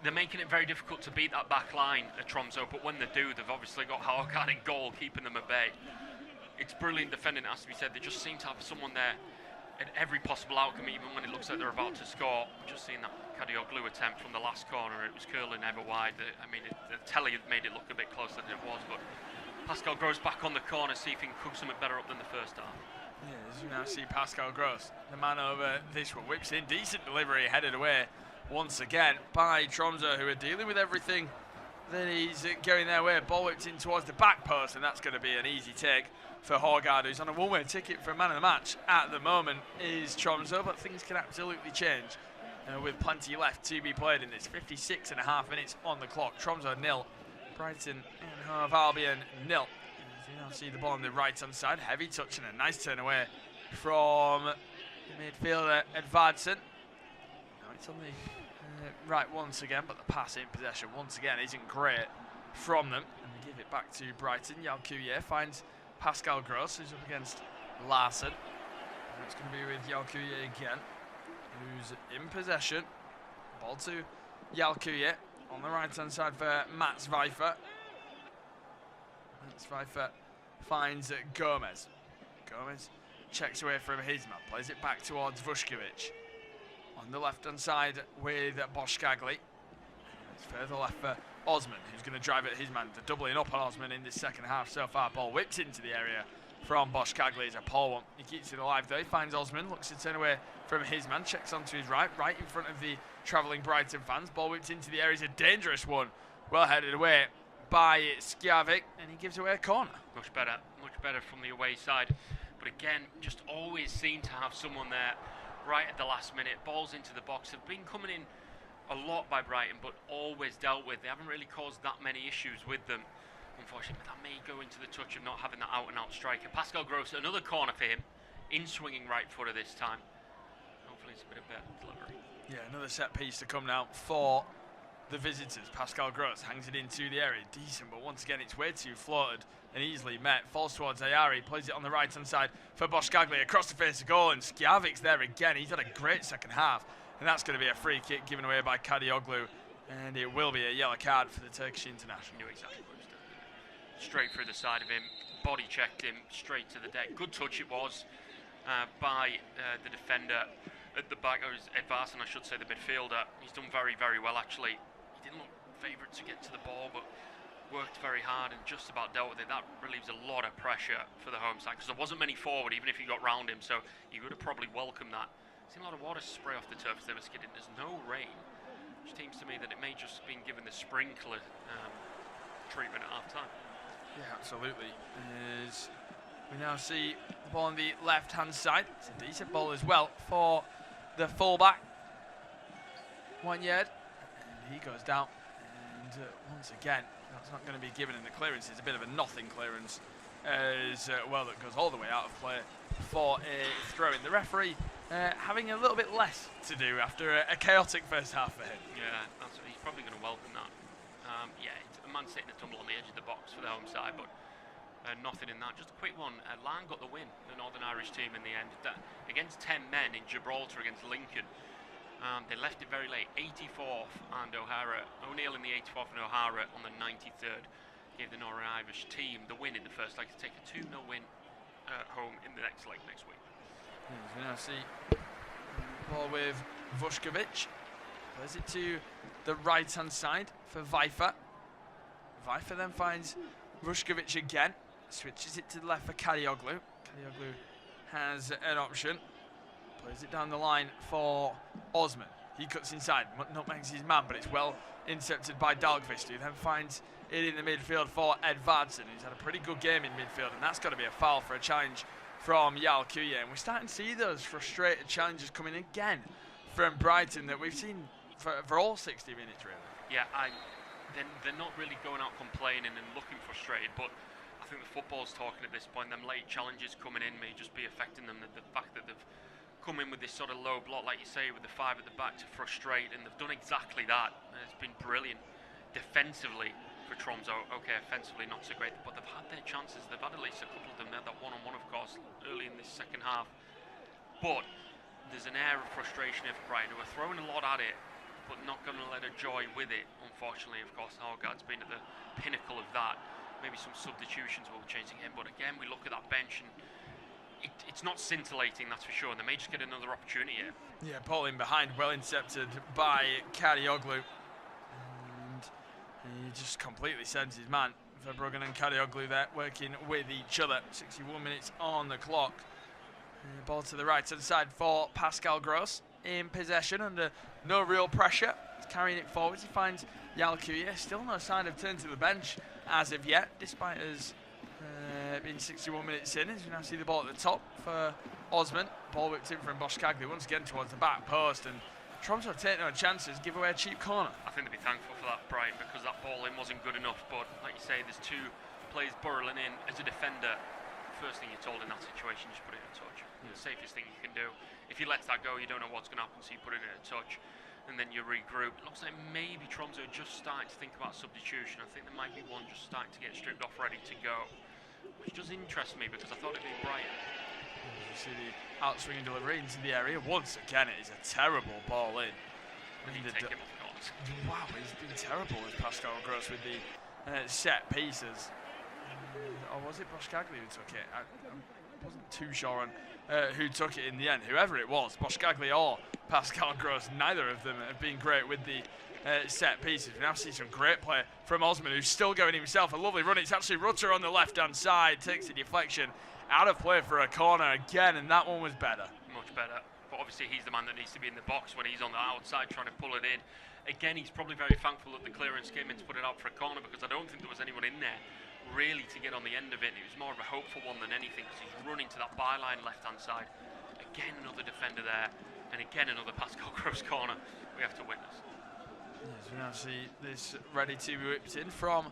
They're making it very difficult to beat that back line at Tromso, but when they do, they've obviously got Haugan in goal, keeping them at bay. It's brilliant defending, it has to be said. They just seem to have someone there at every possible outcome, even when it looks like they're about to score. We've just seen that Kadioglu attempt from the last corner. It was curling ever wide. I mean, the telly made it look a bit closer than it was, but Pascal Gross back on the corner, see if he can cook something better up than the first half. Yeah, as you now see Pascal Gross, the man over this one, whips in, decent delivery, headed away once again by Tromso, who are dealing with everything that he's going their way. Ball whipped in towards the back post, and that's going to be an easy take for Haugan, who's on a one-way ticket for man of the match at the moment, is Tromso, but things can absolutely change with plenty left to be played in this. 56.5 minutes on the clock. Tromso 0, Brighton and Hove Albion 0. As you now see the ball on the right-hand side, heavy touch and a nice turn away from the midfielder Edvardsen. Now it's on the right once again, but the pass in possession once again isn't great from them. And they give it back to Brighton. Yalkuye finds Pascal Gross, who's up against Larson. And it's going to be with Yalkuye again, who's in possession. Ball to Yalkuye on the right-hand side for Mats Vijver. Mats Vijver finds Gomez. Gomez checks away from his man, plays it back towards Vuskovic. On the left-hand side with Boshkagli. It's further left for Osman, who's going to drive at his man. They're doubling up on Osman in this second half so far. Ball whipped into the area from Boshkagli. It's a poor one. He keeps it alive though. He finds Osman, looks to turn away from his man, checks onto his right in front of the travelling Brighton fans. Ball whipped into the area. It's a dangerous one. Well headed away by Skjavik, and he gives away a corner. Much better from the away side. But again, just always seem to have someone there right at the last minute. Balls into the box have been coming in a lot by Brighton, but always dealt with. They haven't really caused that many issues with them, unfortunately. But that may go into the touch of not having that out-and-out striker. Pascal Gross, another corner for him, in swinging right footer this time. Hopefully it's a bit of better delivery. Yeah, another set piece to come now for the visitors. Pascal Gross hangs it into the area. Decent, but once again, it's way too floated and easily met. Falls towards Ayari, plays it on the right-hand side for Boshkagli across the face of goal, and Skjavik's there again. He's had a great second half. And that's going to be a free kick given away by Kadioglu. And it will be a yellow card for the Turkish international. He knew exactly what he was doing. Straight through the side of him, body checked him, straight to the deck. Good touch it was by the defender at the back. It was Edvardsen, I should say, the midfielder. He's done very, very well, actually. He didn't look favoured to get to the ball, but worked very hard and just about dealt with it. That relieves a lot of pressure for the home side, because there wasn't many forward, even if you got round him, so you would have probably welcomed that. Seen a lot of water spray off the turf as they were skidding. There's no rain, which seems to me that it may just been given the sprinkler treatment at half time. Yeah, absolutely. As we now see the ball on the left-hand side. It's a decent ball as well for the fullback, Wanyard. And he goes down. And once again, that's not going to be given in the clearance. It's a bit of a nothing clearance as well that goes all the way out of play for a throw-in. The referee having a little bit less to do after a chaotic first half for him. Yeah, he's probably going to welcome that. Yeah, it's a man sitting a tumble on the edge of the box for the home side, but nothing in that. Just a quick one. Lang got the win, the Northern Irish team in the end. Against 10 men in Gibraltar against Lincoln. They left it very late. 84th and O'Hara. O'Neill in the 84th and O'Hara on the 93rd. Gave the Northern Irish team the win in the first leg to take a 2-0 win home in the next leg next week. As we now see ball with Vuskovic. Plays it to the right-hand side for Vifer. Vifer then finds Vuskovic again. Switches it to the left for Karioglu. Karioglu has an option. Plays it down the line for Osman. He cuts inside. Nutmegs his man, but it's well intercepted by Dahlqvist, who then finds it in the midfield for Edvardsen, who's had a pretty good game in midfield, and that's got to be a foul for a challenge from Jalkuye. And we're starting to see those frustrated challenges coming again from Brighton that we've seen for all 60 minutes, really. Yeah, they're not really going out complaining and looking frustrated, but I think the football's talking at this point. Them late challenges coming in may just be affecting them. The fact that they've come in with this sort of low block, like you say, with the 5 at the back to frustrate, and they've done exactly that. It's been brilliant defensively for Tromso. Okay, offensively not so great, but they've had their chances. They've had at least a couple of them. They had that one-on-one, of course, early in this second half. But there's an air of frustration here for Brighton, who are throwing a lot at it, but not going to let a joy with it. Unfortunately, of course, Haugaard's been at the pinnacle of that. Maybe some substitutions will be changing him, but again, we look at that bench and it's not scintillating, that's for sure, and they may just get another opportunity here. Yeah, ball in behind, well intercepted by Karioglu. And he just completely sends his man. Verbruggen and Karioglu there working with each other. 61 minutes on the clock. Ball to the right-hand side for Pascal Gross. In possession under no real pressure. He's carrying it forwards. He finds Jalkuye. Still no sign of turn to the bench as of yet, despite us being 61 minutes in. As you now see the ball at the top for Osman. Ball whipped in from Boskagli once again towards the back post, and Tromso take no chances, give away a cheap corner. I think they'll be thankful for that, Brighton, because that ball in wasn't good enough. But like you say, there's 2 players burrowing in. As a defender, first thing you're told in that situation, just put it in a touch. The safest thing you can do. If you let that go, you don't know what's going to happen, so you put it in a touch, and then you regroup. It looks like maybe Tromso are just starting to think about substitution. I think there might be one just starting to get stripped off, ready to go, which does interest me because I thought it'd be Brighton. You see the outswinging delivery into the area. Once again, it is a terrible ball in. He take him off course. Wow, he's been terrible with Pascal Gross with the set pieces. Or was it Boskagli who took it? I wasn't too sure on who took it in the end. Whoever it was, Boskagli or Pascal Gross, neither of them have been great with the set pieces. We now see some great play from Osman, who's still going himself. A lovely run. It's actually Rutter on the left-hand side. Takes a deflection out of play for a corner again, and that one was better. Much better. But obviously he's the man that needs to be in the box when he's on the outside trying to pull it in. Again, he's probably very thankful that the clearance came in to put it out for a corner, because I don't think there was anyone in there really to get on the end of it. It was more of a hopeful one than anything, because he's running to that byline left-hand side. Again, another defender there, and again another Pascal Gross corner we have to witness. Yes, we now see this ready to be whipped in from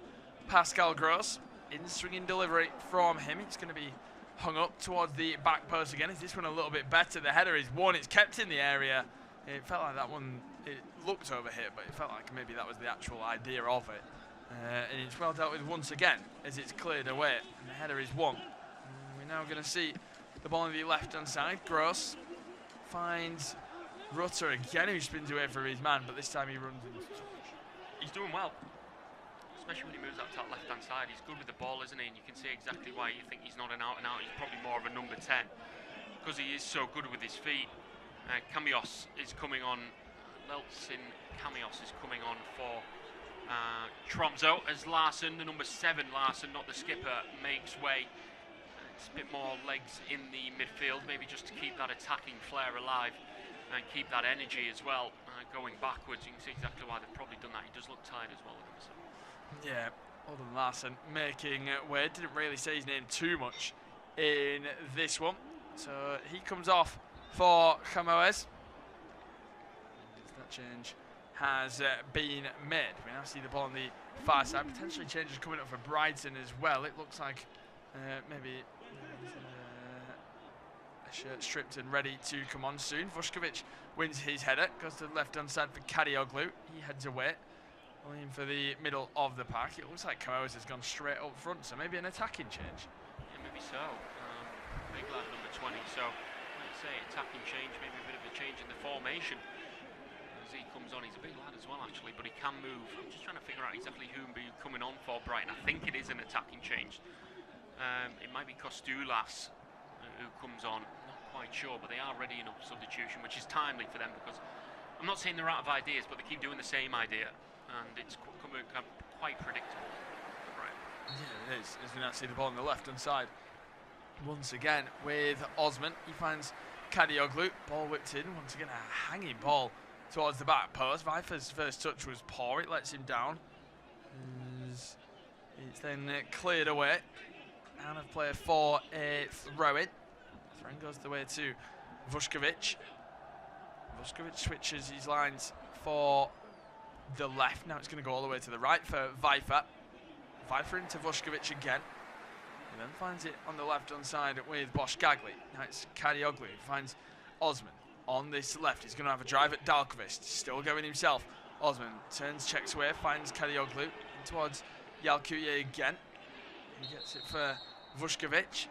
Pascal Gross. In swinging delivery from him. It's going to be hung up towards the back post again. Is this one a little bit better? The header is won. It's kept in the area. It felt like that one, it looked overhit, but it felt like maybe that was the actual idea of it. And it's well dealt with once again as it's cleared away. And the header is won. We're now going to see the ball on the left-hand side. Gross finds Rutter again, who spins away from his man, but this time he runs in. He's doing well, especially when he moves out to that left-hand side. He's good with the ball, isn't he? And you can see exactly why you think he's not an out-and-out. He's probably more of a number 10, because he is so good with his feet. Camios is coming on. Leltsin Camios is coming on for Tromso, as Larson, the number 7 Larson, not the skipper, makes way. It's a bit more legs in the midfield, maybe just to keep that attacking flair alive and keep that energy as well going backwards. You can see exactly why they've probably done that. He does look tired as well. Yeah, Alden Larson making way. Didn't really say his name too much in this one. So he comes off for Chamoes. That change has been made. We now see the ball on the far side. Potentially changes coming up for Brighton as well. It looks like maybe a shirt stripped and ready to come on soon. Vuskovic wins his header. Goes to the left-hand side for Karioglu. He heads away. Pulling for the middle of the pack. It looks like Comoes has gone straight up front, so maybe an attacking change. Yeah, maybe so. Big lad number 20, so let's say attacking change, maybe a bit of a change in the formation. As he comes on, he's a big lad as well actually, but he can move. I'm just trying to figure out exactly who will be coming on for Brighton. I think it is an attacking change. It might be Costulas who comes on, not quite sure, but they are ready enough substitution, which is timely for them because I'm not saying they're out of ideas, but they keep doing the same idea, and it's quite predictable. Right. Yeah, it is. As we now see the ball on the left-hand side. Once again with Osman, he finds Kadioglu, ball whipped in, once again a hanging ball towards the back post. Viper's first touch was poor, it lets him down. It's then cleared away. Out of play for a throw-in. Throw-in goes the way to Vuskovic. Vuskovic switches his lines for the left. Now it's going to go all the way to the right for Viper. Viper into Vuskovic again. He then finds it on the left-hand side with Boschgagli. Now it's Kadioglu who finds Osman on this left. He's going to have a drive at Dalkvist. Still going himself. Osman turns, checks away, finds Kadioglu towards Yalkuye again. He gets it for Vuskovic.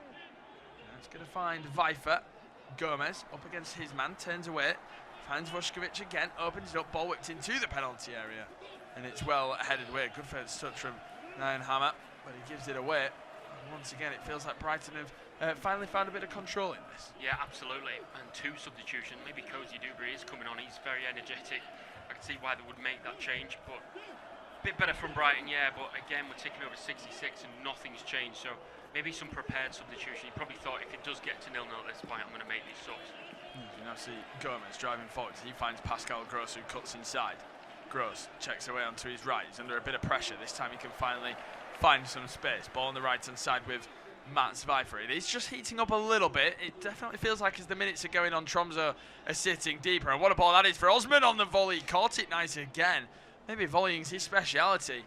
Now it's going to find Viper. Gomez up against his man, turns away, finds Vuskovic again, opens it up, ball whipped into the penalty area. And it's well headed away. Good first touch from Nyan Hammer, but he gives it away. Once again, it feels like Brighton have finally found a bit of control in this. Yeah, absolutely. And two substitution. Maybe Cozy Dubry is coming on. He's very energetic. I can see why they would make that change, but a bit better from Brighton, yeah. But again, we're ticking over 66 and nothing's changed. So maybe some prepared substitution. You probably thought if it does get to 0-0 at this point, I'm going to make these subs. You now see Gomez driving forward. He finds Pascal Gross, who cuts inside. Gross checks away onto his right. He's under a bit of pressure. This time he can finally find some space. Ball on the right-hand side with Mats Viper. It is just heating up a little bit. It definitely feels like as the minutes are going on, Tromso are sitting deeper. And what a ball that is for Osman on the volley. Caught it nice again. Maybe volleying's his speciality,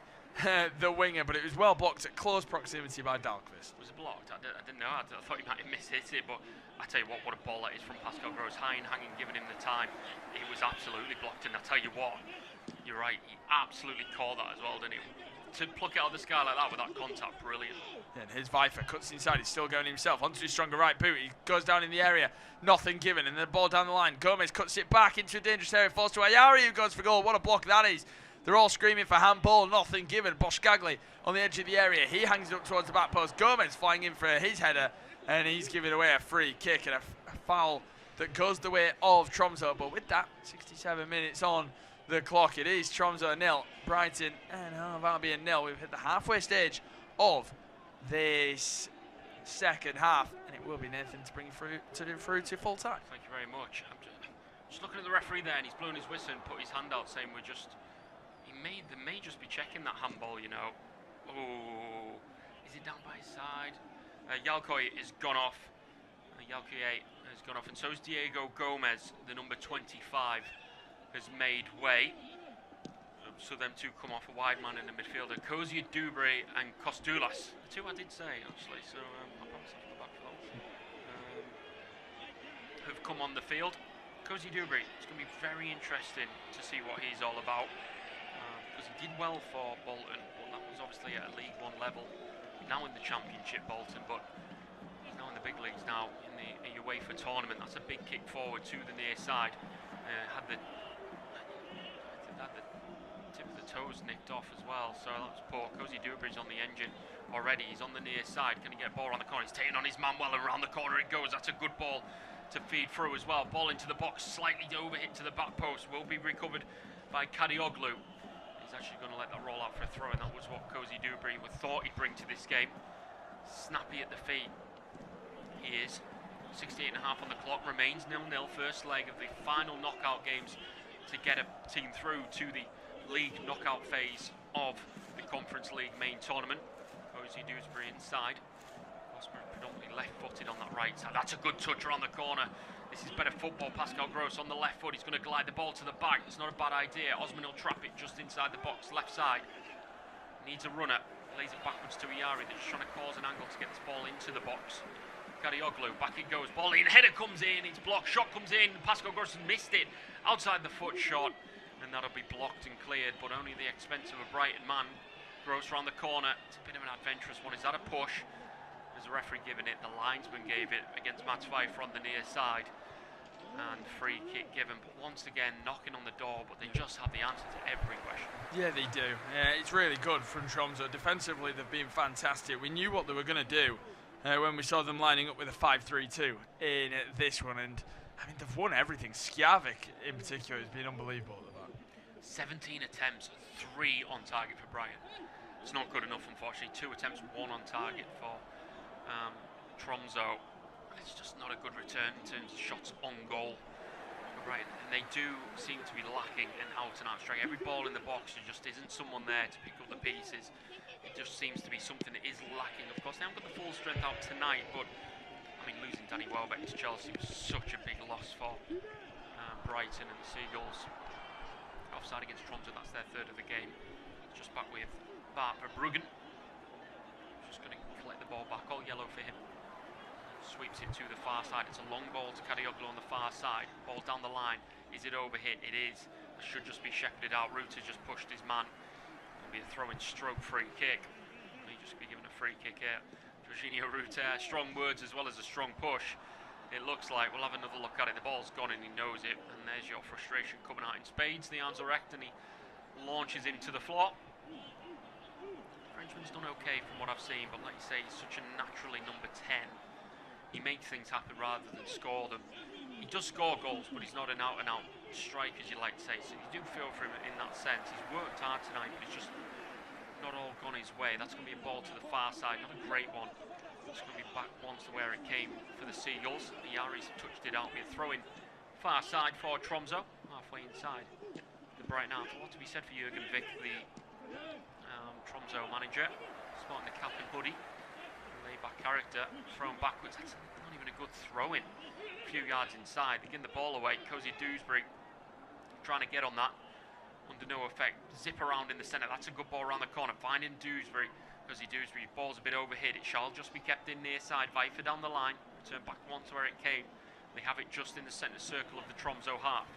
the winger, but it was well blocked at close proximity by Dalkvist. Was it blocked? I didn't know. I thought he might have mishit it, but I tell you what a ball that is from Pascal Gross. High and hanging, giving him the time. It was absolutely blocked, and I tell you what, you're right, he absolutely caught that as well, didn't he? To pluck it out of the sky like that with that contact, brilliant. And his Viper cuts inside, he's still going himself, onto his stronger right boot, he goes down in the area, nothing given, and the ball down the line. Gomez cuts it back into a dangerous area, falls to Ayari, who goes for goal. What a block that is. They're all screaming for handball, nothing given. Boschgagli on the edge of the area, he hangs it up towards the back post. Gomez flying in for his header, and he's giving away a free kick and a foul that goes the way of Tromso. But with that, 67 minutes on the clock, it is Tromso 0, Brighton and Hove Albion 0. We've hit the halfway stage of this second half, and it will be Nathan to bring through to full time. Thank you very much. I'm just looking at the referee there, and he's blown his whistle and put his hand out, saying they may just be checking that handball, you know. Oh, is it down by his side? Yalkoy has gone off. Yalkoy has gone off, and so is Diego Gomez, the number 25. Has made way, so them two come off, a wide man in the midfielder. Cozy Dubry and Costulas, the two I did say actually, so I promise I'll go back for those. Have come on the field. Cozy Dubry, it's going to be very interesting to see what he's all about, because he did well for Bolton, but that was obviously at a League One level. Now in the Championship, Bolton, but he's now in the big leagues now in the UEFA tournament. That's a big kick forward to the near side. Had the tip of the toes nicked off as well, so that was poor. Cozy Dubry's on the engine already. He's on the near side. Can he get a ball around the corner? He's taking on his man well, and around the corner it goes. That's a good ball to feed through as well. Ball into the box, slightly overhit to the back post. Will be recovered by Kadioglu. He's actually going to let that roll out for a throw, and that was what Cozy Dubry thought he'd bring to this game. Snappy at the feet. He is. 68.5 on the clock. Remains 0-0. First leg of the final knockout games to get a team through to the league knockout phase of the Conference League main tournament. Cozy Dubry inside. Osman predominantly left-footed on that right side. That's a good touch around the corner. This is better football. Pascal Gross on the left foot. He's going to glide the ball to the back. It's not a bad idea. Osman will trap it just inside the box, left side. Needs a runner. Lays it backwards to Iari. They're just trying to cause an angle to get this ball into the box. Kadioglu, back it goes. Ball in. Header comes in. It's blocked. Shot comes in. Pascal Gross has missed it. Outside the foot shot. and that'll be blocked and cleared, but only at the expense of a Brighton man. Gross around the corner. It's a bit of an adventurous one. Is that a push? There's a referee giving it. The linesman gave it against Matt Pfeiffer on the near side. And free kick given, but once again knocking on the door, but they just have the answer to every question. Yeah, they do. It's really good from Tromso. Defensively, they've been fantastic. We knew what they were going to do when we saw them lining up with a 5-3-2 in this one, and I mean, they've won everything. Skjavik in particular has been unbelievable at that. 17 attempts, 3 on target for Brighton. It's not good enough, unfortunately. 2 attempts, 1 on target for Tromso. It's just not a good return in terms of shots on goal for Brighton, and they do seem to be lacking an out-and-out strike. Every ball in the box, there just isn't someone there to pick up the pieces. It just seems to be something that is lacking. Of course, they haven't got the full strength out tonight, but I mean, losing Danny Welbeck to Chelsea was such a big loss for Brighton, and the Seagulls offside against Tromso. That's their 3rd of the game. It's just back with Bart Verbruggen. Just going to collect the ball back, all yellow for him. Sweeps it to the far side. It's a long ball to Kadioglu on the far side. Ball down the line. Is it overhit? It is. It should just be shepherded out. Ruta just pushed his man. It'll be a throw-in stroke free kick. He just be given a free kick here. Jorginho Ruta, strong words as well as a strong push. It looks like we'll have another look at it. The ball's gone and he knows it. And there's your frustration coming out in spades. The arms are erect and he launches into the floor. The Frenchman's done okay from what I've seen, but like you say, he's such a naturally number 10. He makes things happen rather than score them. He does score goals, but he's not an out-and-out striker, as you like to say. So you do feel for him in that sense. He's worked hard tonight, but it's just not all gone his way. That's going to be a ball to the far side, not a great one. It's going to be back once to where it came for the Seagulls. The Yaris touched it out. We're throwing far side for Tromso, halfway inside the Brighton half. A lot to be said for Jurgen Vick, the Tromso manager. Sporting the cap and hoodie. Laid-back character, thrown backwards. That's not even a good throw-in. A few yards inside, they give the ball away. Cozy Dewsbury trying to get on that, under no effect. Zip around in the centre. That's a good ball around the corner. Finding Dewsbury. Cozy Dewsbury, ball's a bit overhit. It shall just be kept in near side. Vifer down the line. Return back once where it came. They have it just in the centre circle of the Tromso half.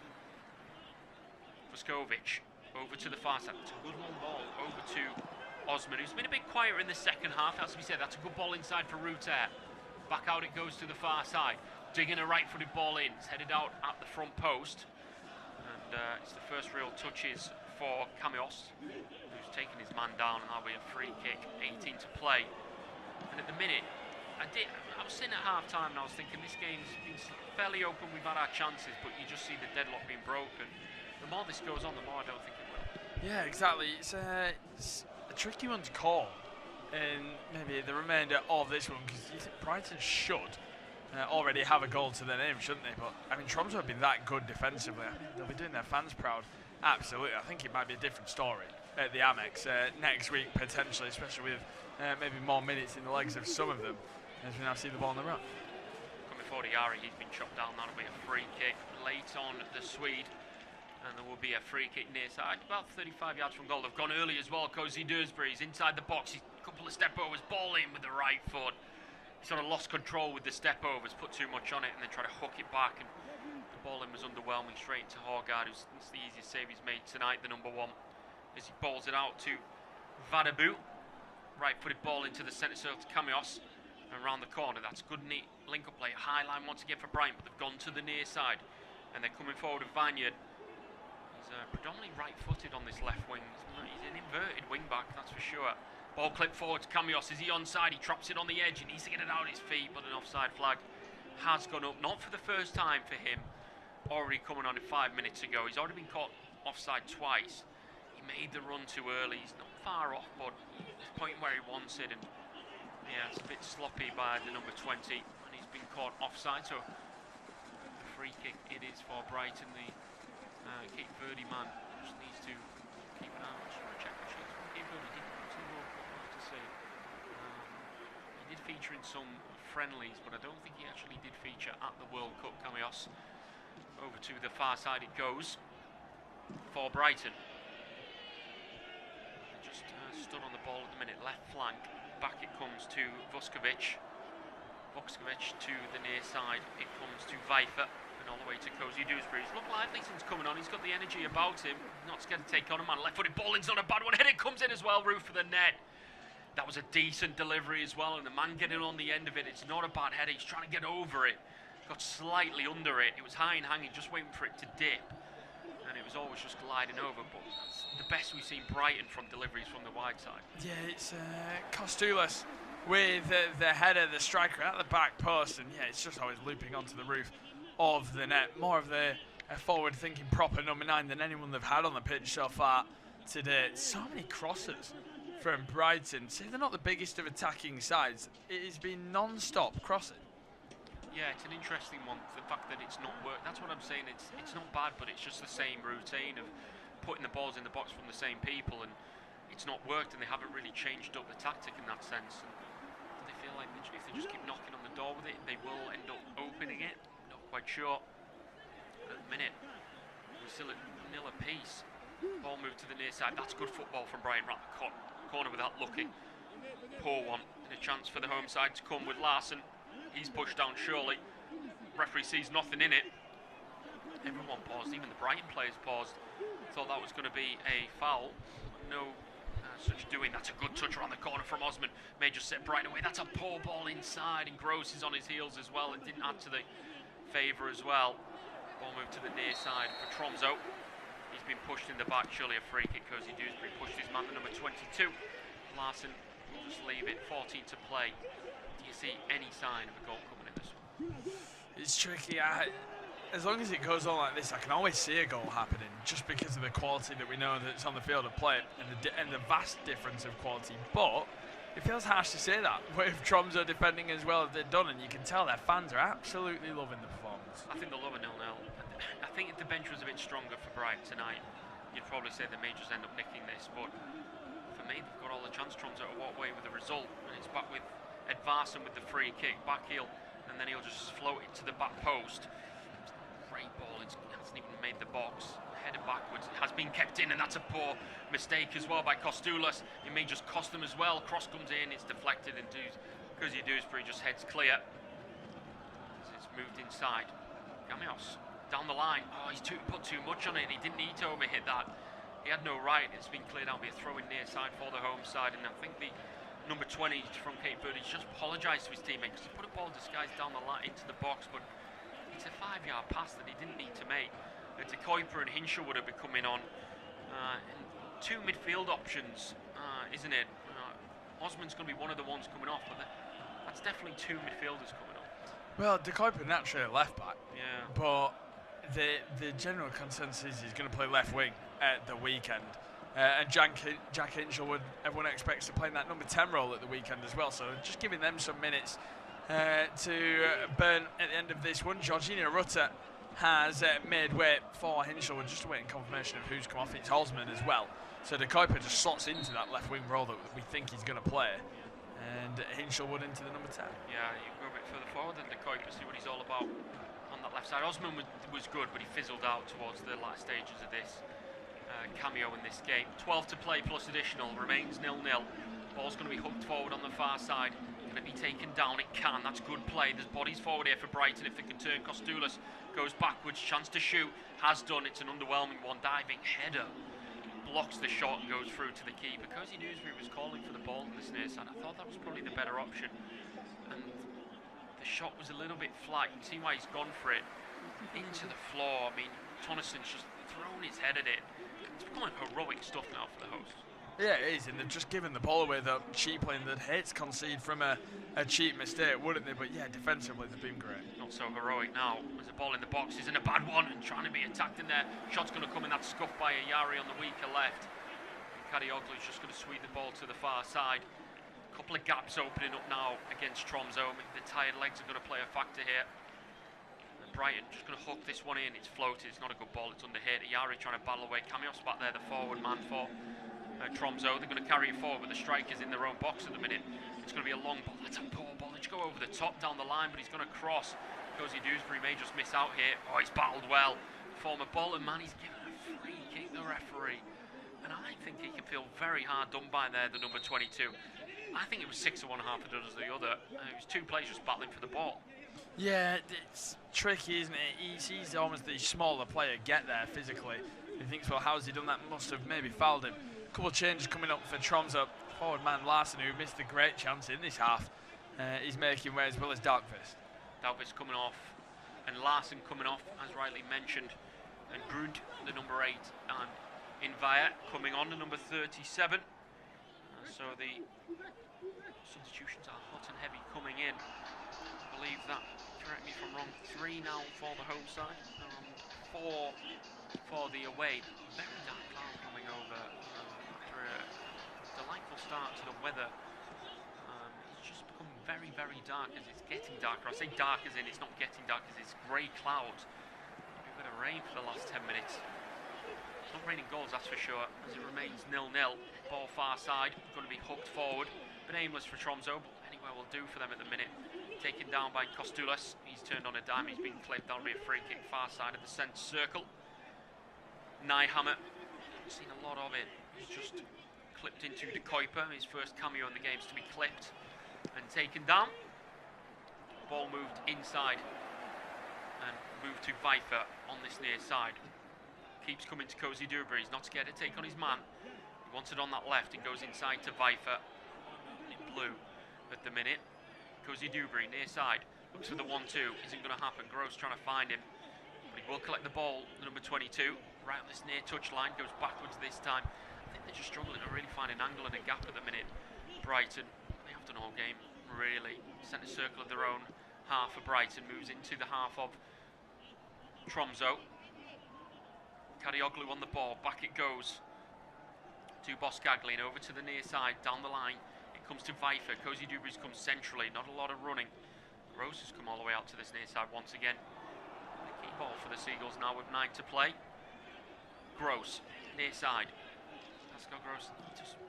Vuskovic over to the far side. It's a good long ball over to Osman, who's been a bit quieter in the second half. That's to be said. That's a good ball inside for Ruter. Back out it goes to the far side. Digging a right-footed ball in. It's headed out at the front post. And it's the first real touches for Camios, who's taken his man down, and that'll be a free kick. 18 to play. And at the minute, I was sitting at half-time and I was thinking this game's been fairly open. We've had our chances, but you just see the deadlock being broken. The more this goes on, the more I don't think it will. Yeah, exactly. It's a tricky one to call in maybe the remainder of this one, because you think Brighton should already have a goal to their name, shouldn't they? But I mean, Tromso have been that good defensively. I mean, they'll be doing their fans proud. Absolutely. I think it might be a different story at the Amex next week, potentially, especially with maybe more minutes in the legs of some of them, as we now see the ball on the run. Coming forward, Yari, he's been chopped down. That'll be a free kick late on the Swede. And there will be a free kick near side, about 35 yards from goal. They've gone early as well. Cozy Dewsbury's inside the box. He's a couple of step overs, ball in with the right foot. He sort of lost control with the step overs, put too much on it, and then tried to hook it back. And the ball in was underwhelming, straight into Horgard, who's it's the easiest save he's made tonight, the number 1. As he balls it out to Vadabu. Right-footed ball into the centre circle to Camios. And around the corner, that's good, neat link-up play. High line once again for Brighton, but they've gone to the near side. And they're coming forward with Vineyard. Predominantly right-footed on this left wing. He's an inverted wing-back, that's for sure. Ball clipped forward to Camios. Is he onside? He drops it on the edge. He needs to get it out of his feet, but an offside flag has gone up. Not for the first time for him. Already coming on it 5 minutes ago. He's already been caught offside twice. He made the run too early. He's not far off, but he's pointing where he wants it. And yeah, it's a bit sloppy by the number 20. And he's been caught offside, so a free kick it is for Brighton. The Cape Verde man just needs to keep an eye on. Just want to check actually. Cape Verde did come to the World Cup, I have to say. He did feature in some friendlies, but I don't think he actually did feature at the World Cup. Camios over to the far side it goes for Brighton. Just stood on the ball at the minute, left flank. Back it comes to Vuskovic. Vuskovic to the near side. It comes to Vifer. And all the way to Cozy Dewsbury. He's looked lively since coming on. He's got the energy about him. Not scared to take on a man. Left-footed ball in's not a bad one. Header comes in as well. Roof of the net. That was a decent delivery as well. And the man getting on the end of it. It's not a bad header. He's trying to get over it. Got slightly under it. It was high and hanging, just waiting for it to dip. And it was always just gliding over. But that's the best we've seen Brighton from deliveries from the wide side. Yeah, it's Costulas with the header, the striker at the back post, and yeah, it's just always looping onto the roof of the net. More of the forward-thinking proper number 9 than anyone they've had on the pitch so far today. So many crosses from Brighton. See, they're not the biggest of attacking sides. It has been non-stop crossing. Yeah, it's an interesting one. The fact that it's not worked. That's what I'm saying. It's not bad, but it's just the same routine of putting the balls in the box from the same people, and it's not worked, and they haven't really changed up the tactic in that sense. And they feel like if they just keep knocking on the door with it, they will end up opening it. Not quite sure. But at the minute, we're still at 0 apiece. Ball moved to the near side. That's good football from Brighton right the corner without looking. Poor one. And a chance for the home side to come with Larson. He's pushed down surely. Referee sees nothing in it. Everyone paused, even the Brighton players paused. Thought that was going to be a foul. No such doing. That's a good touch around the corner from Osman. May just set Brighton away. That's a poor ball inside, and Gross is on his heels as well. It didn't add to the favour as well. Ball moved to the near side for Tromso. He's been pushed in the back. Surely a free kick. Cozy Dewsbury pushed his man to number 22. Larson will just leave it. 14 to play. Do you see any sign of a goal coming in this one? It's tricky. As long as it goes on like this, I can always see a goal happening, just because of the quality that we know that's on the field of play and the vast difference of quality. But it feels harsh to say that with Tromso defending as well as they've done, and you can tell their fans are absolutely loving the performance. I think they'll love a 0-0. I think if the bench was a bit stronger for Brighton tonight, you'd probably say they may just end up nicking this. But for me, they've got all the chance. Tromso to walk away with the result, and it's back with Edvarson with the free kick, back heel, and then he'll just float it to the back post. Great ball, it hasn't even made the box. Headed backwards, it has been kept in, and that's a poor mistake as well by Costulas. It may just cost them as well. Cross comes in, it's deflected, and Cozy Dewsbury just heads clear. It's moved inside. Gamios down the line. Oh, he's put too much on it. He didn't need to overhit that. He had no right. It's been cleared out. Be a throw in near side for the home side, and I think the number 20 from Cape Verde just apologised to his teammate because he put a ball disguised down the line into the box, but it's a 5-yard pass that he didn't need to make. De Kuiper and Hinshaw would have been coming on. And 2 midfield options, isn't it? Osman's going to be one of the ones coming off, but that's definitely 2 midfielders coming on. Well, De Kuiper naturally a left back. Yeah. But the general consensus is he's going to play left wing at the weekend. And Jack Hinshaw, everyone expects to play in that number 10 role at the weekend as well. So just giving them some minutes to burn at the end of this one. Jorginho Rutter has made way for Hinshaw. We're just waiting confirmation of who's come off. It's Osman as well. So De Kuiper just slots into that left wing role that we think he's going to play. And Hinshaw would into the number 10. Yeah, you go a bit further forward than De Kuiper, see what he's all about on that left side. Osman was good, but he fizzled out towards the last stages of this cameo in this game. 12 to play plus additional, remains 0-0. Ball's going to be hooked forward on the far side. Going to be taken down, it can, that's good play. There's bodies forward here for Brighton if they can turn. Costulas goes backwards, chance to shoot, has done, it's an underwhelming one. Diving header, blocks the shot and goes through to the keeper. Cozy Dewsbury was calling for the ball on this near side. I thought that was probably the better option. And the shot was a little bit flat. You can see why he's gone for it. Into the floor, I mean, Tonnison's just thrown his head at it. It's becoming heroic stuff now for the hosts. Yeah, it is, and they've just given the ball away though cheaply, and they'd hate to concede from a cheap mistake, wouldn't they? But yeah, defensively they've been great. Not so heroic now. There's a ball in the box, isn't a bad one, and trying to be attacked in there. Shot's going to come in, that's scuffed by Ayari on the weaker left. Kadioglu's just going to sweep the ball to the far side. A couple of gaps opening up now against Tromso. The tired legs are going to play a factor here. And Brighton just going to hook this one in. It's floated, it's not a good ball, it's under hit. Ayari trying to battle away. Camios back there, the forward man for Tromso. They're going to carry it forward, but the striker's in their own box at the minute. It's going to be a long ball. That's a poor ball. They just go over the top down the line, but he's going to cross. Cozy Dewsbury may just miss out here. Oh, he's battled well. Former Bolton man, he's given a free kick, the referee. And I think he can feel very hard done by there, the number 22. I think it was 6 of one, half a dozen of the other. It was 2 players just battling for the ball. Yeah, it's tricky, isn't it? He sees almost the smaller player get there physically. He thinks, well, how's he done that? Must have maybe fouled him. A couple of changes coming up for Tromso. Forward man Larson, who missed a great chance in this half, he's making way, as well as Darkfist. Darkfist coming off, and Larson coming off, as rightly mentioned, and Grunt, the number 8, and Invia coming on, the number 37. So the substitutions are hot and heavy coming in. I believe that, correct me if I'm wrong, 3 now for the home side, and 4 for the away. Very dark cloud coming over after a delightful start to the weather. It's just become very, very dark as it's getting darker. I say dark as in it's not getting dark, as it's grey clouds. Maybe a bit of rain for the last 10 minutes. It's not raining goals, that's for sure, as it remains 0-0. Ball far side, going to be hooked forward. Been aimless for Tromso, but anywhere will do for them at the minute. Taken down by Kostulas. He's turned on a dime, he's been clipped. That'll be a free kick far side of the centre circle. Nyhammer, seen a lot of it. He's just clipped into De Kuiper, his first cameo in the game's to be clipped and taken down. Ball moved inside and moved to Viper on this near side. Keeps coming to Cozy Dewberry. He's not scared to take on his man. He wants it on that left and goes inside to Viper in blue at the minute. Cozy Dewberry near side, looks for the 1-2, isn't going to happen. Gross trying to find him, but he will collect the ball, the number 22, right on this near touch line, goes backwards this time. I think they're just struggling to really find an angle and a gap at the minute. Brighton, they have done all game, really. Centre circle of their own half of Brighton, moves into the half of Tromso. Karioglu on the ball, back it goes to Boscaglian, over to the near side, down the line. Comes to Viper. Cozy Dewberry's come centrally, not a lot of running. Rose has come all the way out to this near side once again. The key ball for the Seagulls now with 9 to play. Gross, near side. Pascal Gross, just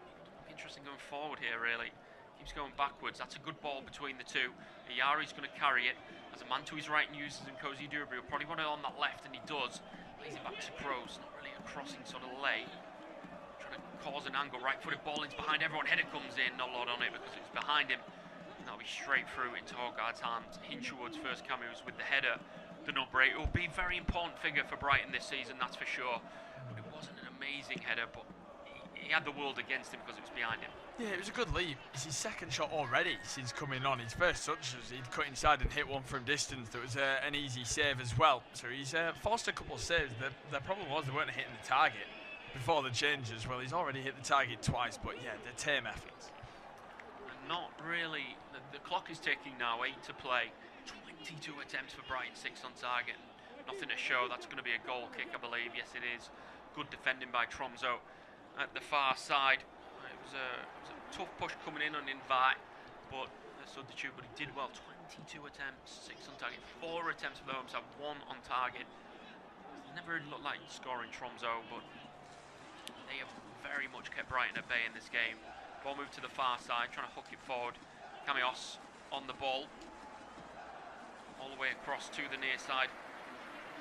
interesting going forward here, really. Keeps going backwards. That's a good ball between the two. Ayari's going to carry it. As a man to his right and uses and Cozy Dewberry will probably want it on that left, and he does. Lays it back to Gross. Not really a crossing sort of lay. Cause an angle, right-footed ball into behind everyone. Header comes in, not a lot on it because it's behind him. And that'll be straight through into Hogard's hands. Hinshelwood's first cameos with the header. The number 8 will be a very important figure for Brighton this season, that's for sure. But it wasn't an amazing header, but he had the world against him because it was behind him. Yeah, it was a good lead. It's his second shot already since coming on. His first touch was he'd cut inside and hit one from distance. That was an easy save as well. So he's forced a couple of saves. The problem was they weren't hitting the target before the changes. Well, he's already hit the target twice, but yeah, they're tame efforts. Not really. The clock is ticking now, 8 to play. 22 attempts for Brighton, 6 on target. Nothing to show. That's going to be a goal kick, I believe. Yes, it is. Good defending by Tromso at the far side. It was a tough push coming in on Invite, but the substitute, but he did well. 22 attempts, 6 on target. 4 attempts for the home side, 1 on target. It never really looked like scoring Tromso, but they have very much kept Brighton at bay in this game. Ball moved to the far side, trying to hook it forward. Camios on the ball. All the way across to the near side.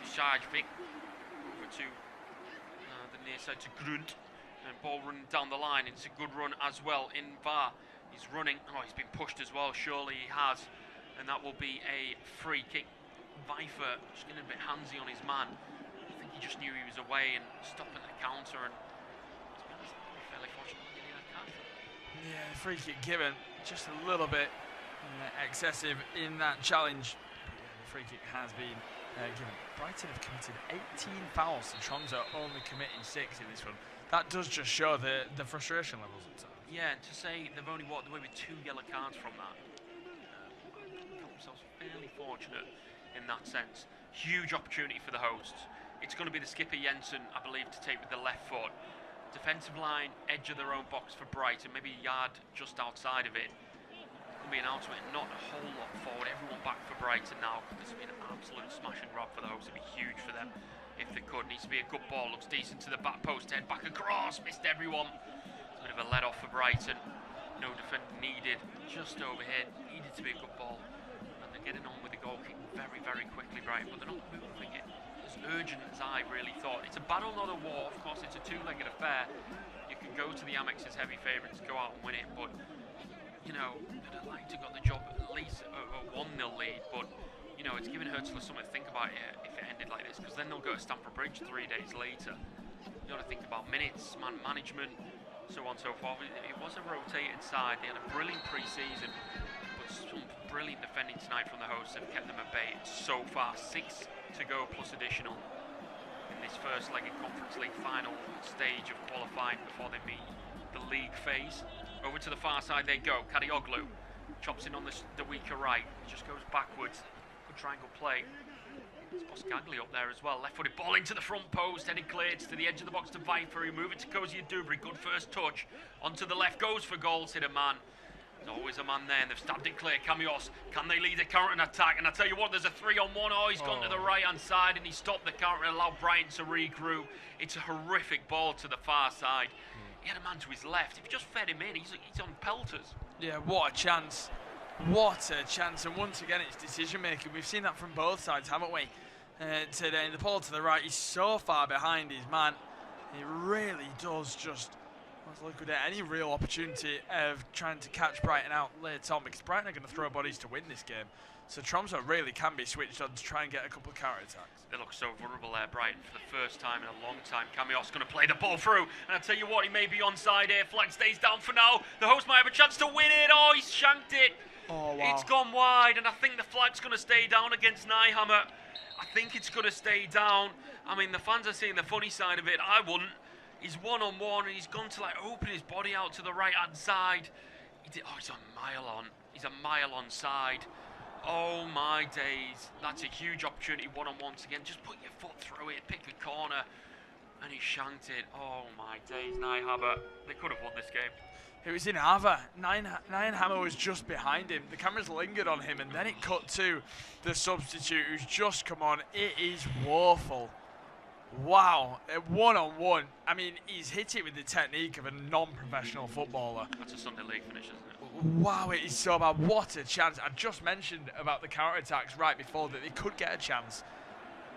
Shajvik over to the near side to Grunt. And ball running down the line. It's a good run as well in VAR. He's running. Oh, he's been pushed as well. Surely he has. And that will be a free kick. Viper just getting a bit handsy on his man. I think he just knew he was away and stopping the counter, and fairly fortunate to get that card. Yeah, free kick given just a little bit excessive in that challenge. But yeah, the free kick has been given. Brighton have committed 18 fouls to Tromso, only committing 6 in this one. That does just show the frustration levels at times. Yeah, and to say they've only walked away with 2 yellow cards from that, got themselves fairly fortunate in that sense. Huge opportunity for the hosts. It's going to be the skipper Jensen, I believe, to take with the left foot. Defensive line, edge of their own box for Brighton, maybe a yard just outside of it. It'll be an outside, not a whole lot forward. Everyone back for Brighton now. This will be an absolute smash and grab for the hosts. It'll be huge for them if they could. Needs to be a good ball. Looks decent to the back post. Head back across. Missed everyone. It's a bit of a let off for Brighton. No defender needed. Just overhead. Needed to be a good ball. And they're getting on with the goal kick very, very quickly, Brighton. But they're not moving it as urgent as I really thought. It's a battle, not a war. Of course, it's a 2-legged affair. You can go to the Amex as heavy favourites, go out and win it, but you know, I'd like to got the job at least a 1-0 lead, but you know, it's giving Hertzler something to think about here if it ended like this, because then they'll go to Stamford Bridge 3 days later. You got to think about minutes, man management, so on and so forth. It was a rotated side. They had a brilliant pre-season, but some brilliant defending tonight from the hosts have kept them at bay so far. 6 to go plus additional in this first leg of Conference League final stage of qualifying before they meet the league phase. Over to the far side they go. Kadioglu chops in on the weaker right, just goes backwards. Good triangle play. There's Boskagli up there as well. Left-footed ball into the front post, headed cleared to the edge of the box to Viper, who move it to Cozy Dubry. Good first touch. Onto the left, goes for goals, hit a man. There's always a man there, and they've stabbed it clear. Camios, can they lead a counter-attack? And I tell you what, there's a 3-on-1. Oh, he's gone to the right-hand side, and he stopped the counter and allowed Brighton to regroup. It's a horrific ball to the far side. He had a man to his left. If you just fed him in, he's on pelters. Yeah, what a chance. What a chance. And once again, it's decision-making. We've seen that from both sides, haven't we? Today, the ball to the right, he's so far behind his man. He really does just liquidate any real opportunity of trying to catch Brighton out later on, because Brighton are going to throw bodies to win this game. So Tromso really can be switched on to try and get a couple of counter-attacks. They look so vulnerable there, Brighton, for the first time in a long time. Camios going to play the ball through, and I tell you what, he may be onside here. Flag stays down for now. The host might have a chance to win it. Oh, he's shanked it. Oh, wow. It's gone wide, and I think the flag's going to stay down against Nyhammer. I think it's going to stay down. I mean, the fans are seeing the funny side of it. I wouldn't. He's one-on-one, and he's gone to like open his body out to the right-hand side. He's a mile on. He's a mile on side. Oh my days. That's a huge opportunity one-on-ones again. Just put your foot through it, pick a corner, and he shanked it. Oh my days, Nyhammer. They could have won this game. It was in Ava. Nyhammer was just behind him. The cameras lingered on him, and then it cut to the substitute who's just come on. It is woeful. Wow, one-on-one. I mean, he's hit it with the technique of a non-professional footballer. That's a Sunday League finish, isn't it? Wow, it is so bad. What a chance. I just mentioned about the counter-attacks right before that they could get a chance.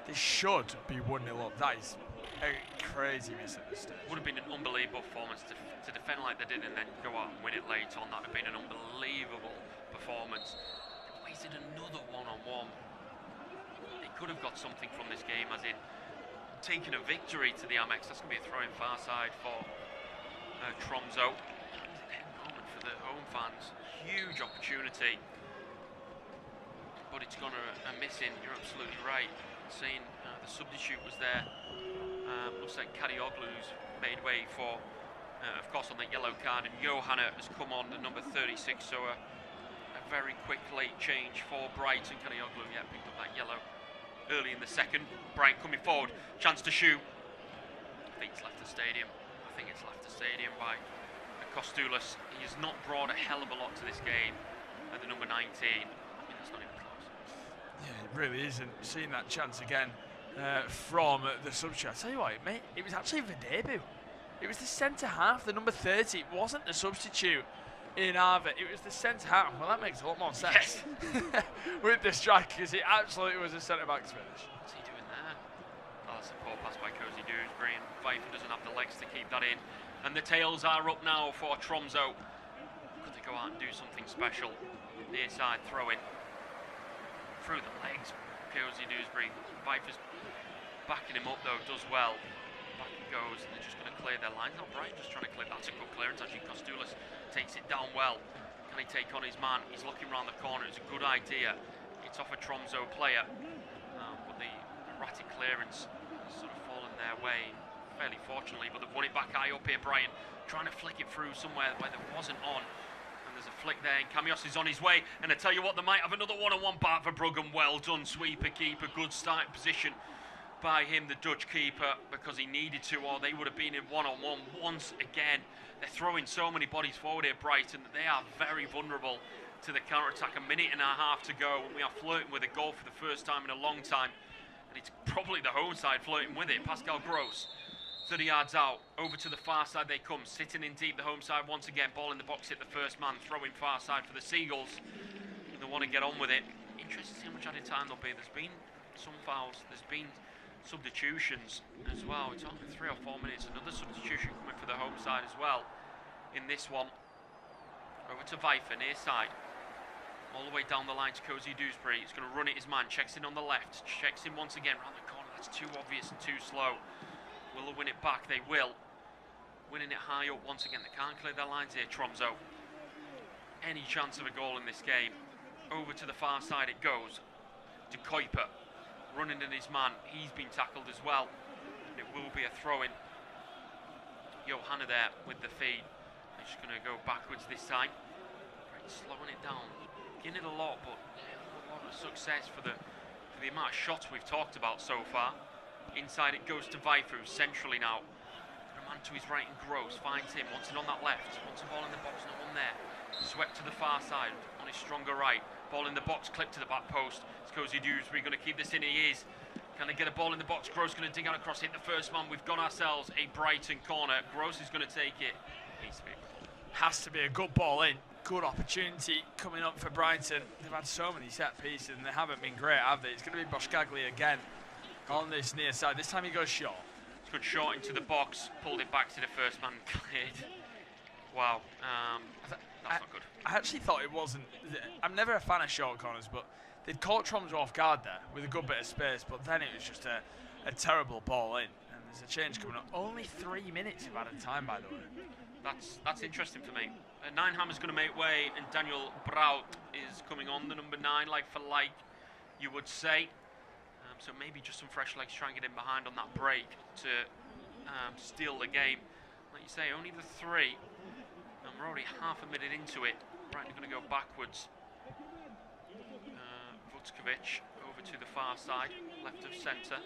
They should be 1-0 up. That is a crazy miss at this stage. Would have been an unbelievable performance to defend like they did and then go out and win it late on. That would have been an unbelievable performance. They wasted another one-on-one. They could have got something from this game, as in taking a victory to the Amex. That's going to be a throw in far side for Tromso. Moment for the home fans. Huge opportunity, but it's gone a missing. You're absolutely right. Seeing the substitute was there. Looks like Kadioglu's made way for, of course, on the yellow card, and Johanna has come on, the number 36. So a very quick late change for Brighton. Kadioglu, yeah, picked up that yellow early in the second. Brighton coming forward, chance to shoot. I think it's left the stadium. By Kostulas. He has not brought a hell of a lot to this game at the number 19. I mean, that's not even close. Yeah, it really isn't. Seeing that chance again from the substitute. I tell you what, mate, it was actually the debut. It was the centre half, the number 30. It wasn't the substitute in Arva, it was the centre half. Well, that makes a lot more sense. Yes. With the strike, because it absolutely was a centre back's finish. What's he doing there? Oh, that's a poor pass by Cozy Dewsbury, and Viper doesn't have the legs to keep that in. And the tails are up now for Tromso. Could they go out and do something special? Near side throw in through the legs. Cozy Dewsbury. Viper's backing him up though, does well. Back he goes, and they're just going to clear their lines. Not Brighton just trying to clear. That's a good clearance actually. Kostulas takes it down well. Can he take on his man? He's looking around the corner. It's a good idea. It's off a Tromso player, but the erratic clearance has sort of fallen their way fairly fortunately. But they've won it back high up here. Brighton trying to flick it through somewhere where there wasn't on. And there's a flick there, and Camios is on his way. And I tell you what, they might have another one-on-one back for Bruggen. Well done, sweeper keeper. Good starting position by him, the Dutch keeper, because he needed to, or they would have been in one-on-one once again. They're throwing so many bodies forward here, Brighton, that they are very vulnerable to the counter-attack. A minute and a half to go, and we are flirting with a goal for the first time in a long time. And it's probably the home side flirting with it. Pascal Gross, 30 yards out, over to the far side they come, sitting in deep, the home side once again, ball in the box, hit the first man, throwing far side for the Seagulls. They want to get on with it. Interesting to see how much added time there'll be. There's been some fouls, there's been substitutions as well. It's only 3 or 4 minutes. Another substitution coming for the home side as well in this one. Over to Viper, near side. All the way down the line to Cozy Dewsbury. He's going to run it his man. Checks in on the left. Checks in once again round the corner. That's too obvious and too slow. Will they win it back? They will. Winning it high up once again. They can't clear their lines here, Tromso. Any chance of a goal in this game. Over to the far side it goes. To Kuiper. Running in his man. He's been tackled as well. And it will be a throw-in. Johanna there with the feed. He's just going to go backwards this time. Right, slowing it down. Getting it a lot, but a lot of success for the amount of shots we've talked about so far. Inside it goes to Vaifu, centrally now. A man to his right and Gross finds him, wants it on that left, wants a ball in the box, not one there. Swept to the far side on his stronger right. Ball in the box, clipped to the back post. It's Cozy Dewsbury going to keep this in, he is. Can they get a ball in the box? Gross going to dig out across, hit the first man. We've got ourselves a Brighton corner. Gross is going to take it. Has to be a good ball in. Good opportunity coming up for Brighton. They've had so many set pieces and they haven't been great, have they? It's going to be Boschagli again on this near side. This time he goes short. It's good short into the box. Pulled it back to the first man. Cleared. Wow. That's not good. I actually thought it wasn't. I'm never a fan of short corners, but they'd caught Tromso off guard there with a good bit of space, but then it was just a terrible ball in. And there's a change coming up. Only 3 minutes of added time, by the way. That's interesting for me. Ninehammer's going to make way, and Daniel Braut is coming on, the number 9, like for like, you would say. So maybe just some fresh legs trying to get in behind on that break to steal the game. Like you say, only the 3, and we're already half a minute into it. Brighton are going to go backwards. Vuckovic over to the far side, left of centre.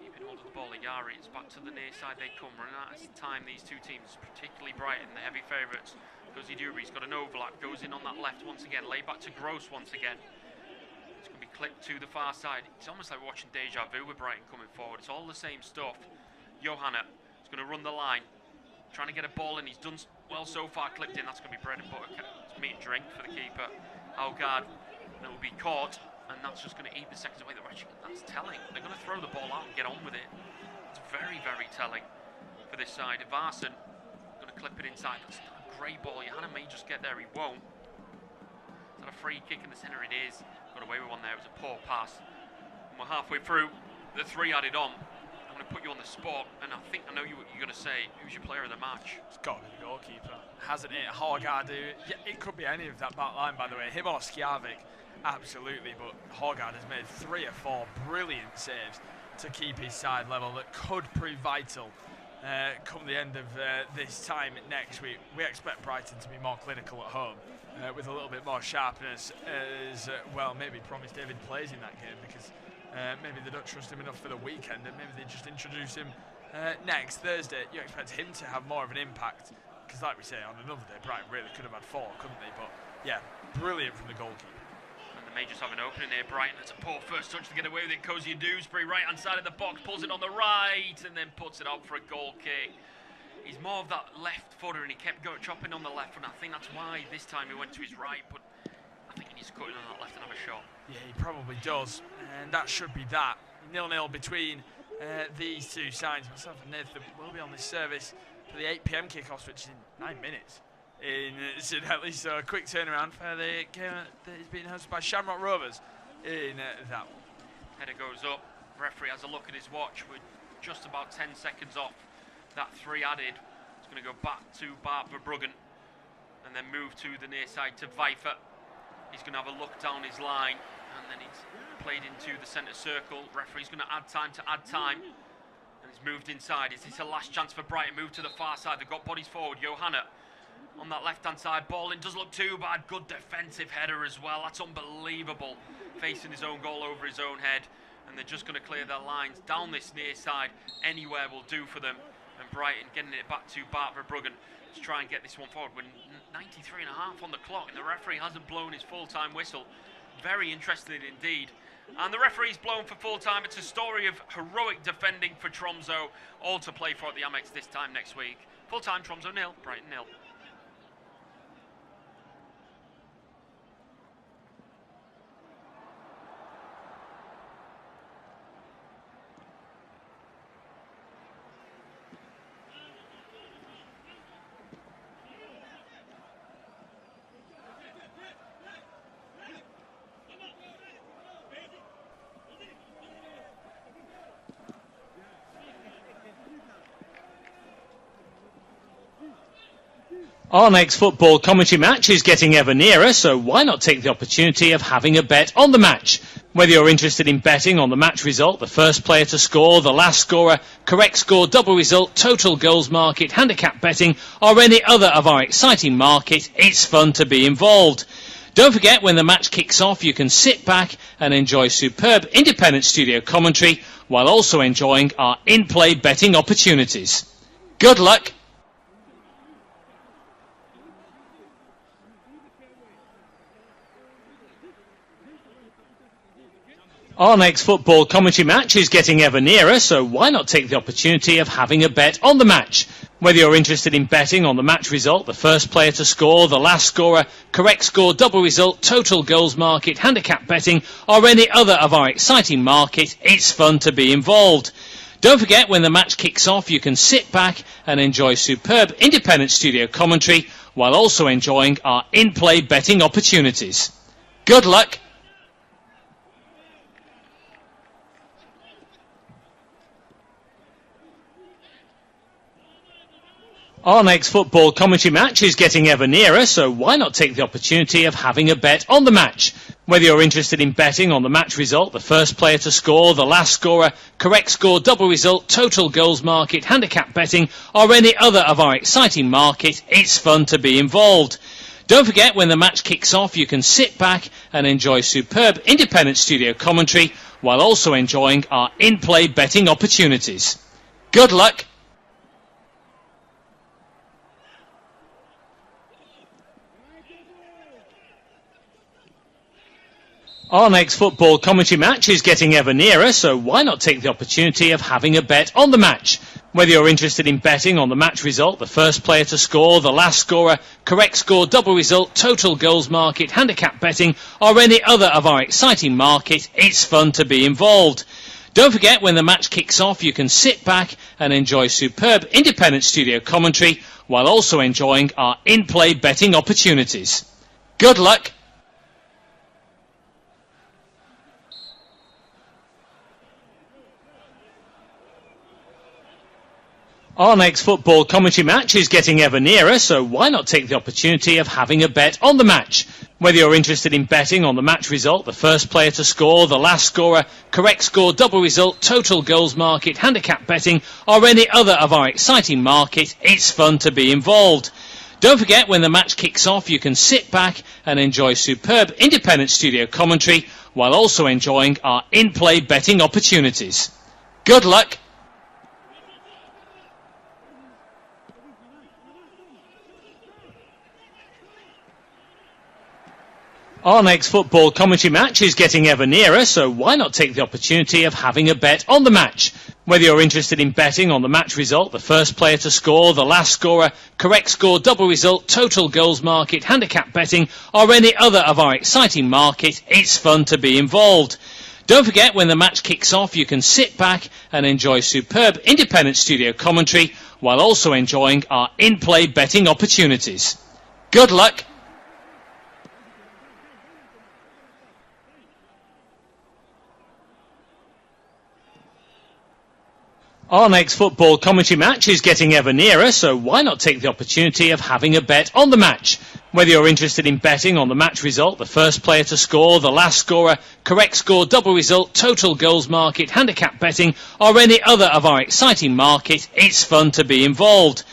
Keeping hold of the ball, Yari. It's back to the near side they come. Running out of time, these two teams, particularly Brighton, the heavy favourites. Cozy Dewsbury's got an overlap, goes in on that left once again, laid back to Gross once again. It's going to be clipped to the far side. It's almost like watching deja vu with Brighton coming forward. It's all the same stuff. Johanna is going to run the line, trying to get a ball in. He's done well so far, clipped in. That's going to be bread and butter. It's meat and drink for the keeper. Algard, and it will be caught. And that's just going to eat the seconds away. That's telling. They're going to throw the ball out and get on with it. It's very, very telling for this side. Varson going to clip it inside. That's not a great ball. Johanna may just get there. He won't. Is that a free kick in the centre? It is. Got away with one there. It was a poor pass. And we're halfway through. The 3 added on. I'm going to put you on the spot. And I think I know what you're going to say. Who's your player of the match? It's got to be the goalkeeper. Hasn't it? Horgard. Yeah, it could be any of that back line, by the way. Him or Skjavik. Absolutely, but Horgard has made 3 or 4 brilliant saves to keep his side level that could prove vital come the end of this time next week. We expect Brighton to be more clinical at home with a little bit more sharpness as well. Maybe Promise David plays in that game because maybe they don't trust him enough for the weekend and maybe they just introduce him next Thursday. You expect him to have more of an impact because, like we say, on another day, Brighton really could have had 4, couldn't they? But yeah, brilliant from the goalkeeper. May just have an opening here. Brighton, that's a poor first touch to get away with it. Cozy Dewsbury, right hand side of the box, pulls it on the right and then puts it out for a goal kick. He's more of that left footer and he kept chopping on the left, and I think that's why this time he went to his right, but I think he needs to cut in on that left and have a shot. Yeah, he probably does, and that should be that. 0-0 between these two sides. Myself and Nathan will be on this service for the 8 PM kickoff, which is in 9 minutes. Incidentally, so a quick turnaround for the game that is being hosted by Shamrock Rovers in that one. Header goes up, referee has a look at his watch. We're just about 10 seconds off that 3 added. It's going to go back to Bart Verbruggen and then move to the near side to Vijver. He's going to have a look down his line and then he's played into the centre circle. Referee's going to add time to add time and he's moved inside. Is this a last chance for Brighton? Move to the far side. They've got bodies forward. Johanna on that left-hand side, ball in, doesn't look too bad. Good defensive header as well. That's unbelievable. Facing his own goal over his own head. And they're just going to clear their lines down this near side. Anywhere will do for them. And Brighton getting it back to Bart Verbruggen to try and get this one forward. We're 93.5 on the clock and the referee hasn't blown his full-time whistle. Very interesting indeed. And the referee's blown for full-time. It's a story of heroic defending for Tromso. All to play for at the Amex this time next week. Full-time, Tromso 0, Brighton 0. Our next football commentary match is getting ever nearer, so why not take the opportunity of having a bet on the match? Whether you're interested in betting on the match result, the first player to score, the last scorer, correct score, double result, total goals market, handicap betting, or any other of our exciting market, it's fun to be involved. Don't forget, when the match kicks off, you can sit back and enjoy superb independent studio commentary while also enjoying our in-play betting opportunities. Good luck! Our next football commentary match is getting ever nearer, so why not take the opportunity of having a bet on the match? Whether you're interested in betting on the match result, the first player to score, the last scorer, correct score, double result, total goals market, handicap betting, or any other of our exciting market, it's fun to be involved. Don't forget, when the match kicks off, you can sit back and enjoy superb independent studio commentary while also enjoying our in-play betting opportunities. Good luck! Our next football commentary match is getting ever nearer, so why not take the opportunity of having a bet on the match? Whether you're interested in betting on the match result, the first player to score, the last scorer, correct score, double result, total goals market, handicap betting, or any other of our exciting market, it's fun to be involved. Don't forget, when the match kicks off, you can sit back and enjoy superb independent studio commentary while also enjoying our in-play betting opportunities. Good luck! Our next football commentary match is getting ever nearer, so why not take the opportunity of having a bet on the match? Whether you're interested in betting on the match result, the first player to score, the last scorer, correct score, double result, total goals market, handicap betting, or any other of our exciting market, it's fun to be involved. Don't forget, when the match kicks off, you can sit back and enjoy superb independent studio commentary while also enjoying our in-play betting opportunities. Good luck! Our next football commentary match is getting ever nearer, so why not take the opportunity of having a bet on the match? Whether you're interested in betting on the match result, the first player to score, the last scorer, correct score, double result, total goals market, handicap betting, or any other of our exciting market, it's fun to be involved. Don't forget, when the match kicks off, you can sit back and enjoy superb independent studio commentary while also enjoying our in-play betting opportunities. Good luck! Our next football commentary match is getting ever nearer, so why not take the opportunity of having a bet on the match? Whether you're interested in betting on the match result, the first player to score, the last scorer, correct score, double result, total goals market, handicap betting, or any other of our exciting market, it's fun to be involved. Don't forget, when the match kicks off, you can sit back and enjoy superb independent studio commentary while also enjoying our in-play betting opportunities. Good luck! Our next football commentary match is getting ever nearer, so why not take the opportunity of having a bet on the match? Whether you're interested in betting on the match result, the first player to score, the last scorer, correct score, double result, total goals market, handicap betting, or any other of our exciting market, it's fun to be involved.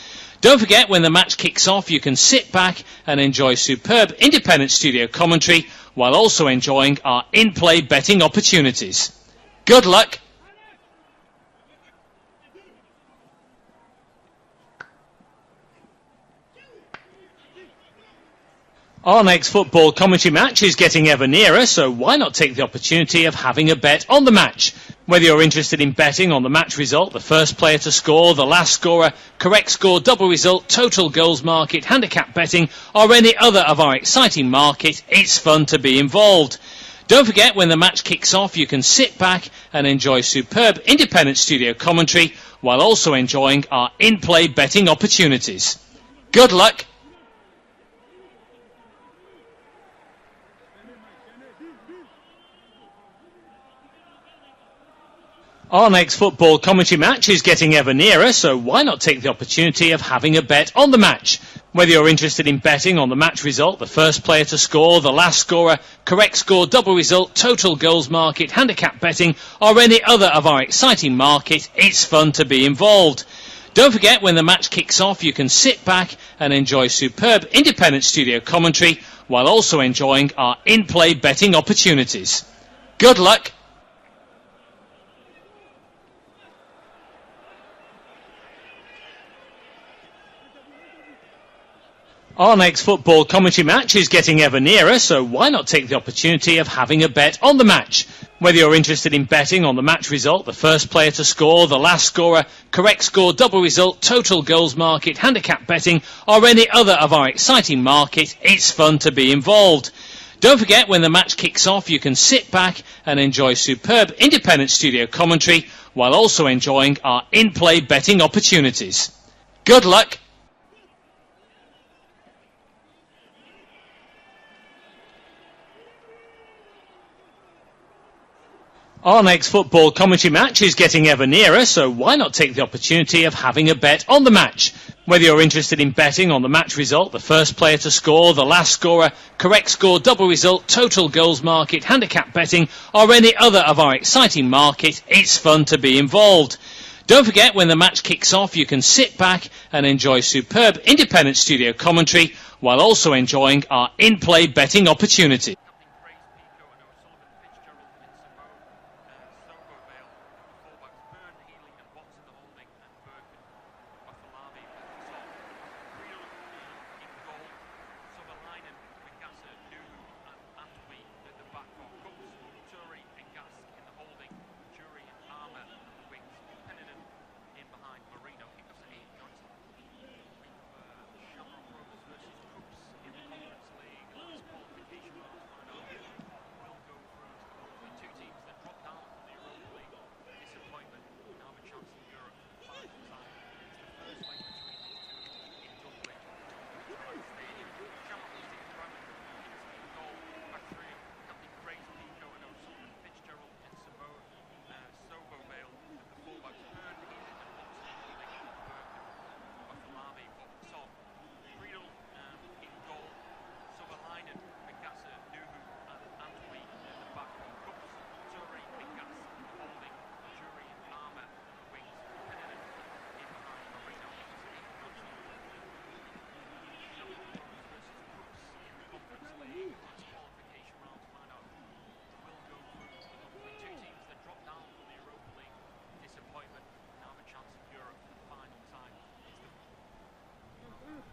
Don't forget, when the match kicks off, you can sit back and enjoy superb independent studio commentary while also enjoying our in-play betting opportunities. Good luck! Our next football commentary match is getting ever nearer, so why not take the opportunity of having a bet on the match? Whether you're interested in betting on the match result, the first player to score, the last scorer, correct score, double result, total goals market, handicap betting, or any other of our exciting market, it's fun to be involved. Don't forget, when the match kicks off, you can sit back and enjoy superb independent studio commentary while also enjoying our in-play betting opportunities. Good luck! Our next football commentary match is getting ever nearer, so why not take the opportunity of having a bet on the match? Whether you're interested in betting on the match result, the first player to score, the last scorer, correct score, double result, total goals market, handicap betting, or any other of our exciting market, it's fun to be involved. Don't forget, when the match kicks off, you can sit back and enjoy superb independent studio commentary while also enjoying our in-play betting opportunities. Good luck! Our next football commentary match is getting ever nearer, so why not take the opportunity of having a bet on the match? Whether you're interested in betting on the match result, the first player to score, the last scorer, correct score, double result, total goals market, handicap betting, or any other of our exciting market, it's fun to be involved. Don't forget, when the match kicks off, you can sit back and enjoy superb independent studio commentary while also enjoying our in-play betting opportunities. Good luck! Our next football commentary match is getting ever nearer, so why not take the opportunity of having a bet on the match? Whether you're interested in betting on the match result, the first player to score, the last scorer, correct score, double result, total goals market, handicap betting, or any other of our exciting market, it's fun to be involved. Don't forget, when the match kicks off, you can sit back and enjoy superb independent studio commentary while also enjoying our in-play betting opportunity.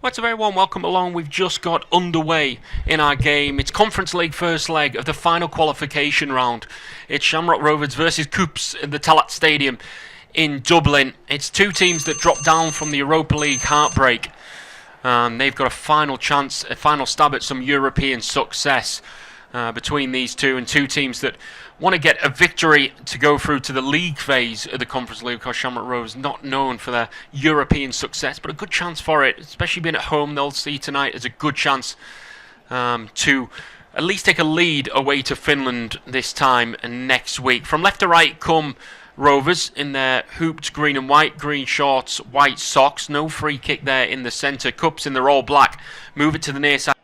What's up everyone, welcome along. We've just got underway in our game. It's Conference League first leg of the final qualification round. It's Shamrock Rovers versus Coops at the Tallaght Stadium in Dublin. It's two teams that dropped down from the Europa League heartbreak. They've got a final chance, a final stab at some European success between these two, and two teams that want to get a victory to go through to the league phase of the Conference League, because Shamrock Rovers not known for their European success, but a good chance for it, especially being at home. They'll see tonight as a good chance to at least take a lead away to Finland this time and next week. From left to right come Rovers in their hooped green and white, green shorts, white socks. No free kick there in the centre. Cups in their all black. Move it to the near side.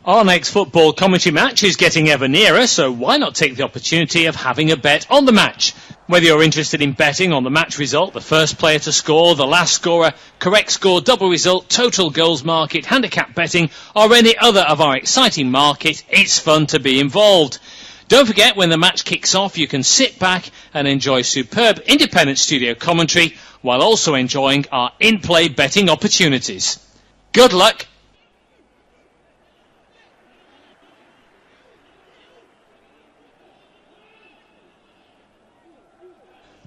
Our next football commentary match is getting ever nearer, so why not take the opportunity of having a bet on the match? Whether you're interested in betting on the match result, the first player to score, the last scorer, correct score, double result, total goals market, handicap betting, or any other of our exciting market, it's fun to be involved. Don't forget, when the match kicks off, you can sit back and enjoy superb independent studio commentary while also enjoying our in-play betting opportunities. Good luck!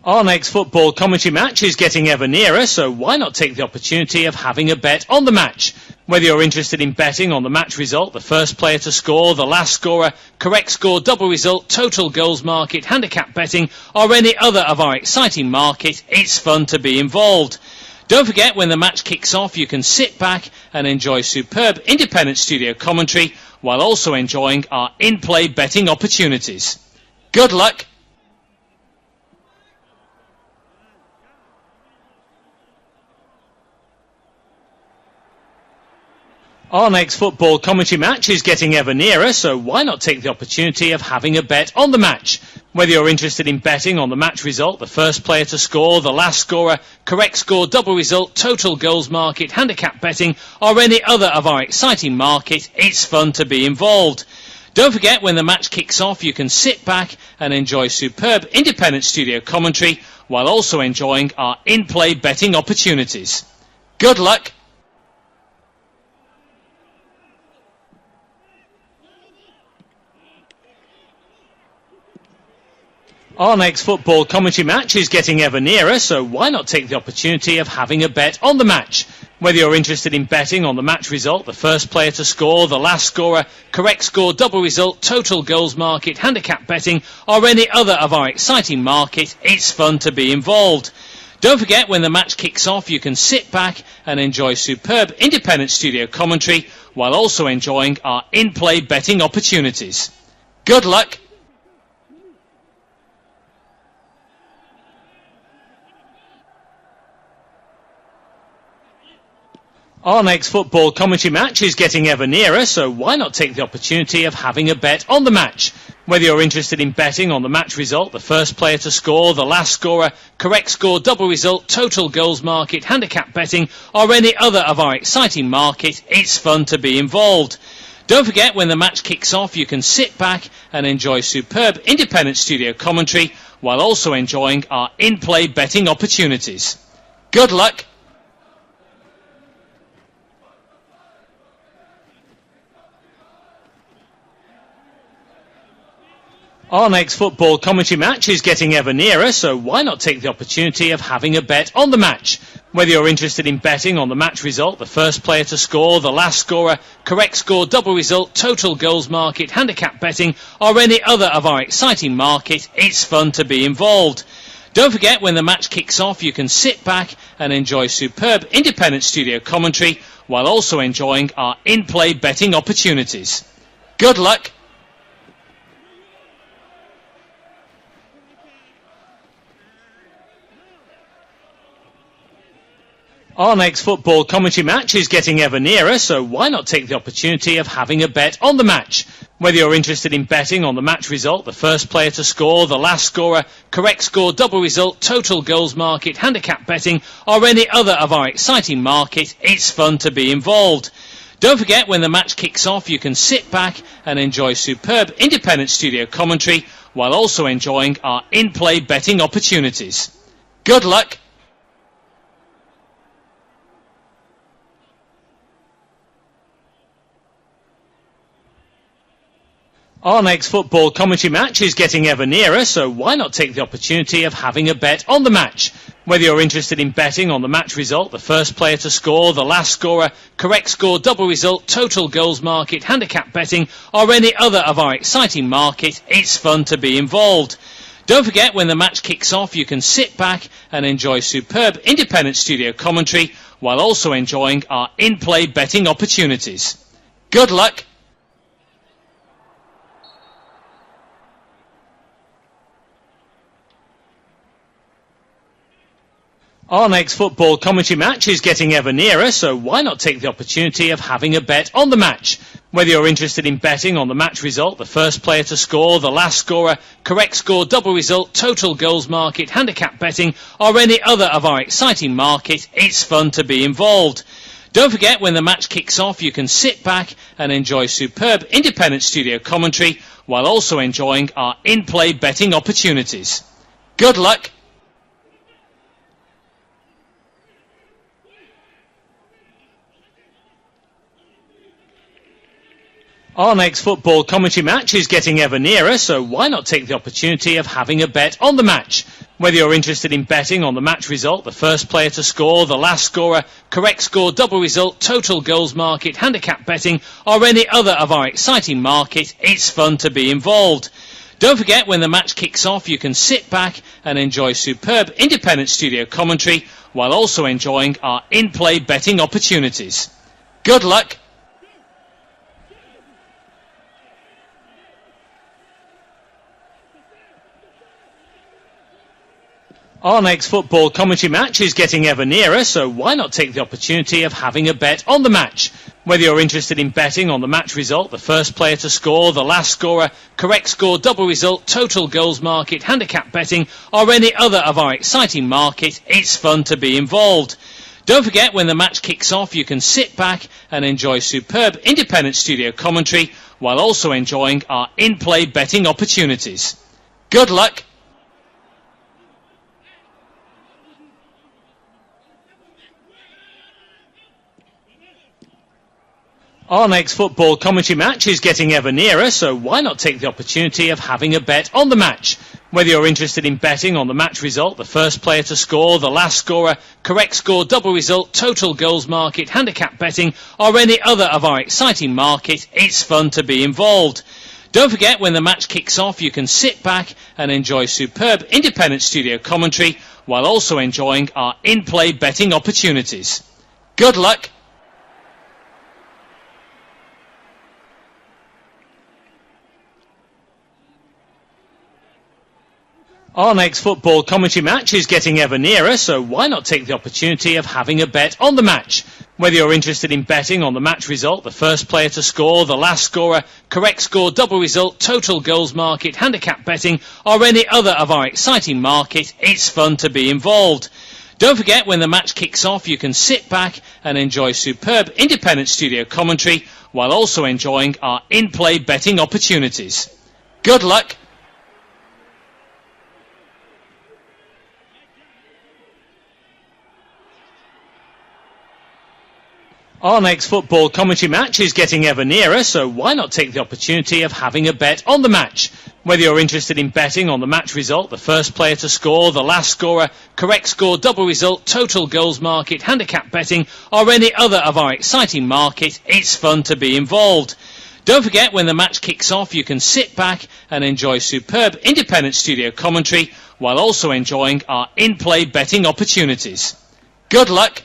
Our next football commentary match is getting ever nearer, so why not take the opportunity of having a bet on the match? Whether you're interested in betting on the match result, the first player to score, the last scorer, correct score, double result, total goals market, handicap betting, or any other of our exciting market, it's fun to be involved. Don't forget, when the match kicks off, you can sit back and enjoy superb independent studio commentary while also enjoying our in-play betting opportunities. Good luck! Our next football commentary match is getting ever nearer, so why not take the opportunity of having a bet on the match? Whether you're interested in betting on the match result, the first player to score, the last scorer, correct score, double result, total goals market, handicap betting, or any other of our exciting market, it's fun to be involved. Don't forget, when the match kicks off, you can sit back and enjoy superb independent studio commentary while also enjoying our in-play betting opportunities. Good luck! Our next football commentary match is getting ever nearer, so why not take the opportunity of having a bet on the match? Whether you're interested in betting on the match result, the first player to score, the last scorer, correct score, double result, total goals market, handicap betting, or any other of our exciting market, it's fun to be involved. Don't forget, when the match kicks off, you can sit back and enjoy superb independent studio commentary while also enjoying our in-play betting opportunities. Good luck! Our next football commentary match is getting ever nearer, so why not take the opportunity of having a bet on the match? Whether you're interested in betting on the match result, the first player to score, the last scorer, correct score, double result, total goals market, handicap betting, or any other of our exciting market, it's fun to be involved. Don't forget, when the match kicks off, you can sit back and enjoy superb independent studio commentary while also enjoying our in-play betting opportunities. Good luck! Our next football commentary match is getting ever nearer, so why not take the opportunity of having a bet on the match? Whether you're interested in betting on the match result, the first player to score, the last scorer, correct score, double result, total goals market, handicap betting, or any other of our exciting market, it's fun to be involved. Don't forget, when the match kicks off, you can sit back and enjoy superb independent studio commentary while also enjoying our in-play betting opportunities. Good luck! Our next football commentary match is getting ever nearer, so why not take the opportunity of having a bet on the match? Whether you're interested in betting on the match result, the first player to score, the last scorer, correct score, double result, total goals market, handicap betting, or any other of our exciting market, it's fun to be involved. Don't forget, when the match kicks off, you can sit back and enjoy superb independent studio commentary while also enjoying our in-play betting opportunities. Good luck! Our next football commentary match is getting ever nearer, so why not take the opportunity of having a bet on the match? Whether you're interested in betting on the match result, the first player to score, the last scorer, correct score, double result, total goals market, handicap betting, or any other of our exciting market, it's fun to be involved. Don't forget, when the match kicks off, you can sit back and enjoy superb independent studio commentary while also enjoying our in-play betting opportunities. Good luck! Our next football commentary match is getting ever nearer, so why not take the opportunity of having a bet on the match? Whether you're interested in betting on the match result, the first player to score, the last scorer, correct score, double result, total goals market, handicap betting, or any other of our exciting market, it's fun to be involved. Don't forget, when the match kicks off, you can sit back and enjoy superb independent studio commentary while also enjoying our in-play betting opportunities. Good luck! Our next football commentary match is getting ever nearer, so why not take the opportunity of having a bet on the match? Whether you're interested in betting on the match result, the first player to score, the last scorer, correct score, double result, total goals market, handicap betting, or any other of our exciting market, it's fun to be involved. Don't forget, when the match kicks off, you can sit back and enjoy superb independent studio commentary while also enjoying our in-play betting opportunities. Good luck! Our next football commentary match is getting ever nearer, so why not take the opportunity of having a bet on the match? Whether you're interested in betting on the match result, the first player to score, the last scorer, correct score, double result, total goals market, handicap betting, or any other of our exciting market, it's fun to be involved. Don't forget, when the match kicks off, you can sit back and enjoy superb independent studio commentary while also enjoying our in-play betting opportunities. Good luck! Our next football commentary match is getting ever nearer, so why not take the opportunity of having a bet on the match? Whether you're interested in betting on the match result, the first player to score, the last scorer, correct score, double result, total goals market, handicap betting, or any other of our exciting market, it's fun to be involved. Don't forget, when the match kicks off, you can sit back and enjoy superb independent studio commentary while also enjoying our in-play betting opportunities. Good luck! Our next football commentary match is getting ever nearer, so why not take the opportunity of having a bet on the match? Whether you're interested in betting on the match result, the first player to score, the last scorer, correct score, double result, total goals market, handicap betting, or any other of our exciting market, it's fun to be involved. Don't forget, when the match kicks off, you can sit back and enjoy superb independent studio commentary while also enjoying our in-play betting opportunities. Good luck! Our next football commentary match is getting ever nearer, so why not take the opportunity of having a bet on the match? Whether you're interested in betting on the match result, the first player to score, the last scorer, correct score, double result, total goals market, handicap betting, or any other of our exciting market, it's fun to be involved. Don't forget, when the match kicks off, you can sit back and enjoy superb independent studio commentary while also enjoying our in-play betting opportunities. Good luck!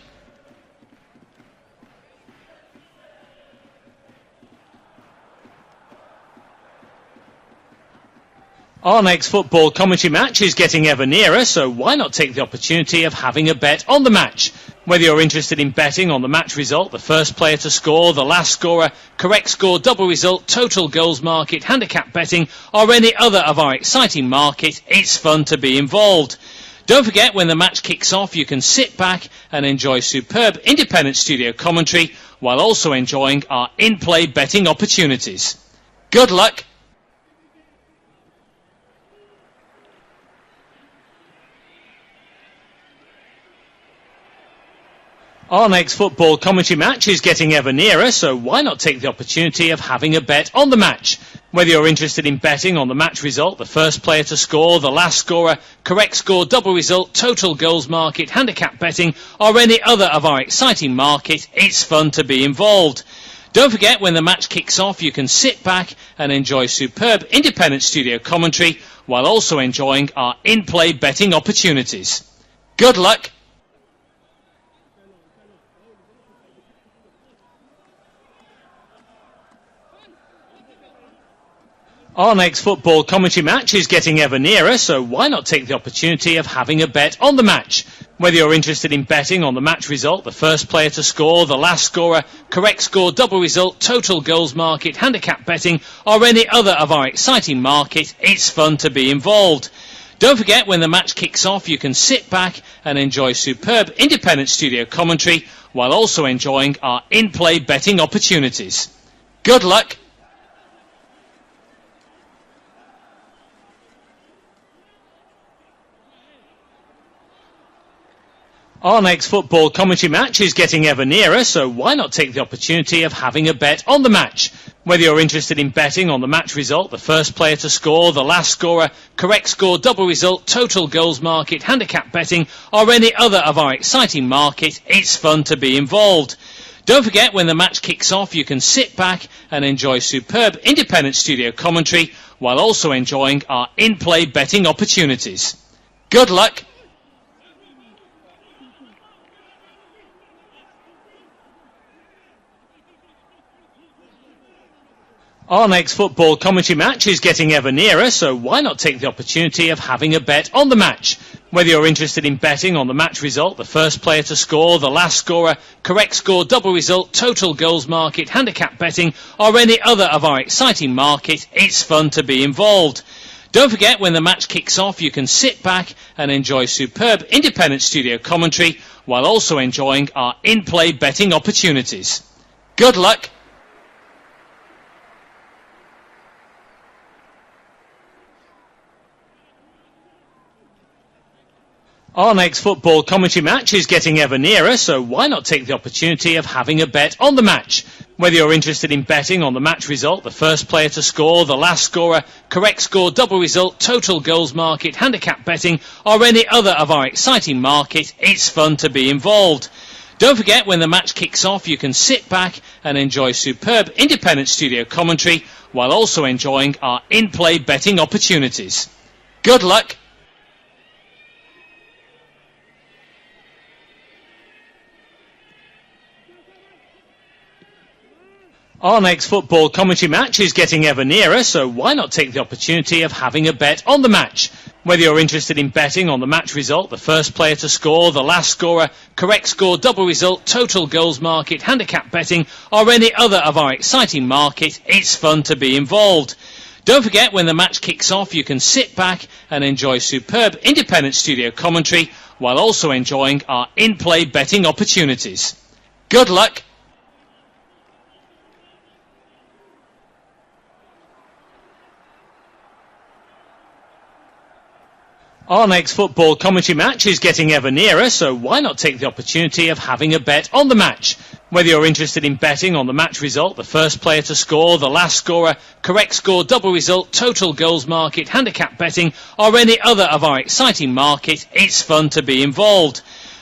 Our next football commentary match is getting ever nearer, so why not take the opportunity of having a bet on the match? Whether you're interested in betting on the match result, the first player to score, the last scorer, correct score, double result, total goals market, handicap betting, or any other of our exciting market, it's fun to be involved. Don't forget, when the match kicks off, you can sit back and enjoy superb independent studio commentary while also enjoying our in-play betting opportunities. Good luck! Our next football commentary match is getting ever nearer, so why not take the opportunity of having a bet on the match? Whether you're interested in betting on the match result, the first player to score, the last scorer, correct score, double result, total goals market, handicap betting, or any other of our exciting market, it's fun to be involved. Don't forget, when the match kicks off, you can sit back and enjoy superb independent studio commentary while also enjoying our in-play betting opportunities. Good luck! Our next football commentary match is getting ever nearer, so why not take the opportunity of having a bet on the match? Whether you're interested in betting on the match result, the first player to score, the last scorer, correct score, double result, total goals market, handicap betting, or any other of our exciting market, it's fun to be involved. Don't forget, when the match kicks off, you can sit back and enjoy superb independent studio commentary while also enjoying our in-play betting opportunities. Good luck! Our next football commentary match is getting ever nearer, so why not take the opportunity of having a bet on the match? Whether you're interested in betting on the match result, the first player to score, the last scorer, correct score, double result, total goals market, handicap betting, or any other of our exciting market, it's fun to be involved. Don't forget, when the match kicks off, you can sit back and enjoy superb independent studio commentary while also enjoying our in-play betting opportunities. Good luck! Our next football commentary match is getting ever nearer, so why not take the opportunity of having a bet on the match? Whether you're interested in betting on the match result, the first player to score, the last scorer, correct score, double result, total goals market, handicap betting, or any other of our exciting market, it's fun to be involved. Don't forget, when the match kicks off, you can sit back and enjoy superb independent studio commentary while also enjoying our in-play betting opportunities. Good luck! Our next football commentary match is getting ever nearer, so why not take the opportunity of having a bet on the match? Whether you're interested in betting on the match result, the first player to score, the last scorer, correct score, double result, total goals market, handicap betting, or any other of our exciting market, it's fun to be involved. Don't forget, when the match kicks off, you can sit back and enjoy superb independent studio commentary while also enjoying our in-play betting opportunities. Good luck! Our next football commentary match is getting ever nearer, so why not take the opportunity of having a bet on the match? Whether you're interested in betting on the match result, the first player to score, the last scorer, correct score, double result, total goals market, handicap betting, or any other of our exciting market, it's fun to be involved. Don't forget, when the match kicks off, you can sit back and enjoy superb independent studio commentary while also enjoying our in-play betting opportunities. Good luck! Our next football commentary match is getting ever nearer, so why not take the opportunity of having a bet on the match? Whether you're interested in betting on the match result, the first player to score, the last scorer, correct score, double result, total goals market, handicap betting, or any other of our exciting market, it's fun to be involved.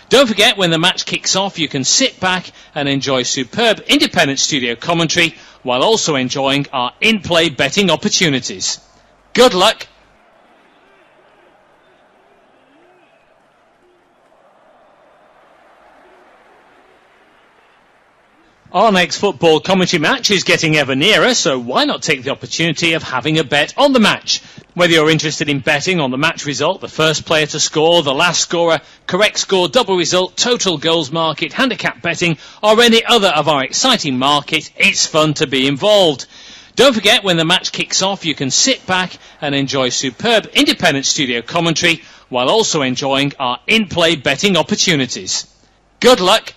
Don't forget, when the match kicks off, you can sit back and enjoy superb independent studio commentary while also enjoying our in-play betting opportunities. Good luck! Our next football commentary match is getting ever nearer, so why not take the opportunity of having a bet on the match? Whether you're interested in betting on the match result, the first player to score, the last scorer, correct score, double result, total goals market, handicap betting, or any other of our exciting market, it's fun to be involved. Don't forget, when the match kicks off, you can sit back and enjoy superb independent studio commentary while also enjoying our in-play betting opportunities. Good luck!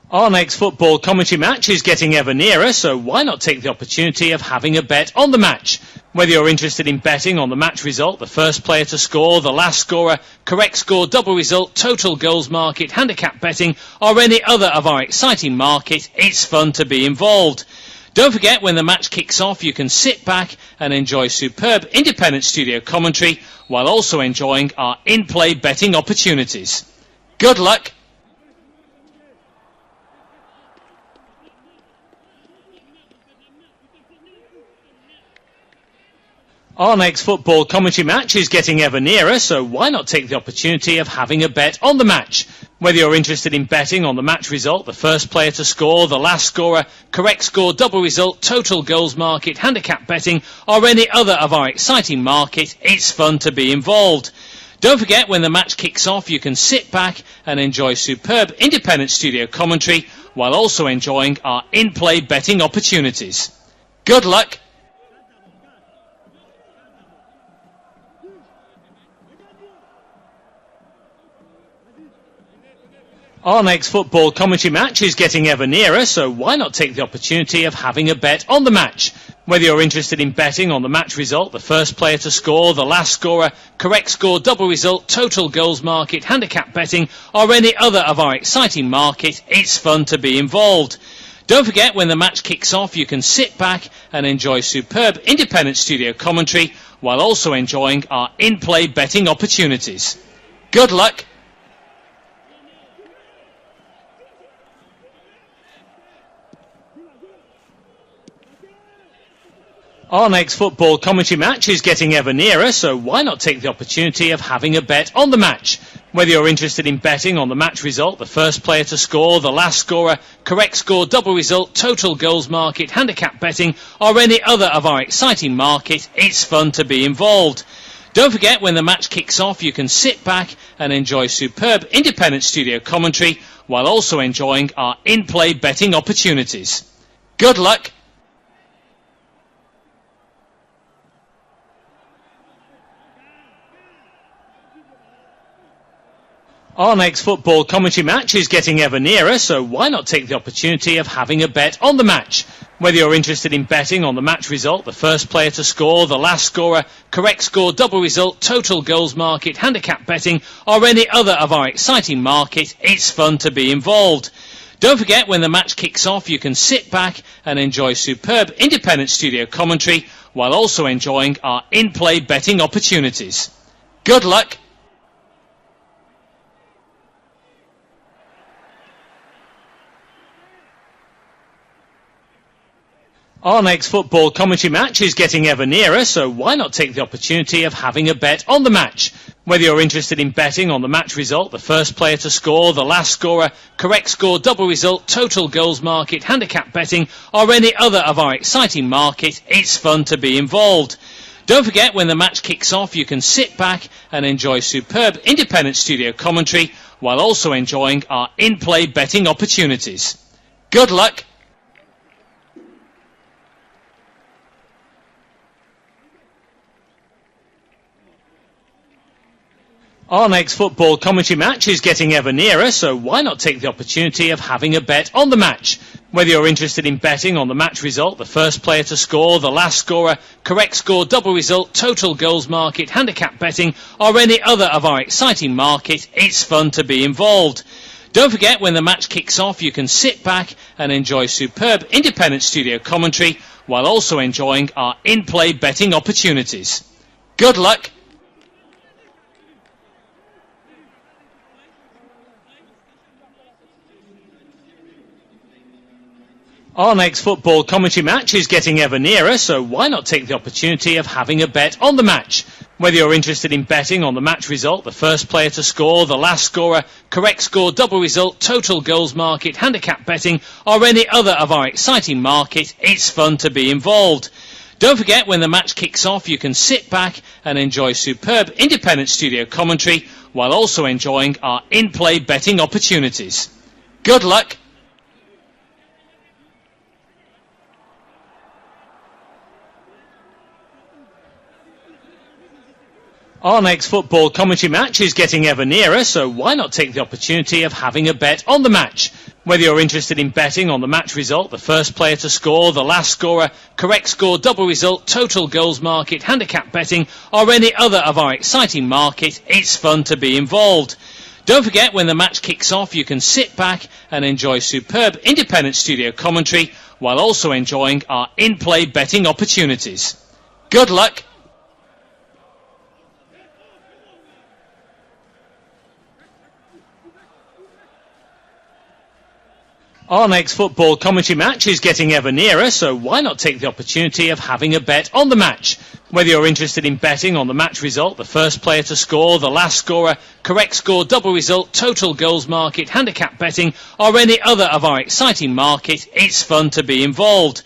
Our next football commentary match is getting ever nearer, so why not take the opportunity of having a bet on the match? Whether you're interested in betting on the match result, the first player to score, the last scorer, correct score, double result, total goals market, handicap betting, or any other of our exciting market, it's fun to be involved. Don't forget, when the match kicks off, you can sit back and enjoy superb independent studio commentary while also enjoying our in-play betting opportunities. Good luck! Our next football commentary match is getting ever nearer, so why not take the opportunity of having a bet on the match? Whether you're interested in betting on the match result, the first player to score, the last scorer, correct score, double result, total goals market, handicap betting, or any other of our exciting market, it's fun to be involved. Don't forget, when the match kicks off, you can sit back and enjoy superb independent studio commentary while also enjoying our in-play betting opportunities. Good luck! Our next football commentary match is getting ever nearer, so why not take the opportunity of having a bet on the match? Whether you're interested in betting on the match result, the first player to score, the last scorer, correct score, double result, total goals market, handicap betting, or any other of our exciting market, it's fun to be involved. Don't forget, when the match kicks off, you can sit back and enjoy superb independent studio commentary while also enjoying our in-play betting opportunities. Good luck! Our next football commentary match is getting ever nearer, so why not take the opportunity of having a bet on the match? Whether you're interested in betting on the match result, the first player to score, the last scorer, correct score, double result, total goals market, handicap betting, or any other of our exciting market, it's fun to be involved. Don't forget, when the match kicks off, you can sit back and enjoy superb independent studio commentary while also enjoying our in-play betting opportunities. Good luck! Our next football commentary match is getting ever nearer, so why not take the opportunity of having a bet on the match? Whether you're interested in betting on the match result, the first player to score, the last scorer, correct score, double result, total goals market, handicap betting, or any other of our exciting market, it's fun to be involved. Don't forget, when the match kicks off, you can sit back and enjoy superb independent studio commentary while also enjoying our in-play betting opportunities. Good luck! Our next football commentary match is getting ever nearer, so why not take the opportunity of having a bet on the match? Whether you're interested in betting on the match result, the first player to score, the last scorer, correct score, double result, total goals market, handicap betting, or any other of our exciting market, it's fun to be involved. Don't forget, when the match kicks off, you can sit back and enjoy superb independent studio commentary while also enjoying our in-play betting opportunities. Good luck! Our next football commentary match is getting ever nearer, so why not take the opportunity of having a bet on the match? Whether you're interested in betting on the match result, the first player to score, the last scorer, correct score, double result, total goals market, handicap betting, or any other of our exciting market, it's fun to be involved. Don't forget, when the match kicks off, you can sit back and enjoy superb independent studio commentary while also enjoying our in-play betting opportunities. Good luck! Our next football commentary match is getting ever nearer, so why not take the opportunity of having a bet on the match? Whether you're interested in betting on the match result, the first player to score, the last scorer, correct score, double result, total goals market, handicap betting, or any other of our exciting market, it's fun to be involved. Don't forget, when the match kicks off, you can sit back and enjoy superb independent studio commentary while also enjoying our in-play betting opportunities. Good luck! Our next football commentary match is getting ever nearer, so why not take the opportunity of having a bet on the match? Whether you're interested in betting on the match result, the first player to score, the last scorer, correct score, double result, total goals market, handicap betting, or any other of our exciting market, it's fun to be involved. Don't forget, when the match kicks off, you can sit back and enjoy superb independent studio commentary while also enjoying our in-play betting opportunities. Good luck! Our next football commentary match is getting ever nearer, so why not take the opportunity of having a bet on the match? Whether you're interested in betting on the match result, the first player to score, the last scorer, correct score, double result, total goals market, handicap betting, or any other of our exciting market, it's fun to be involved.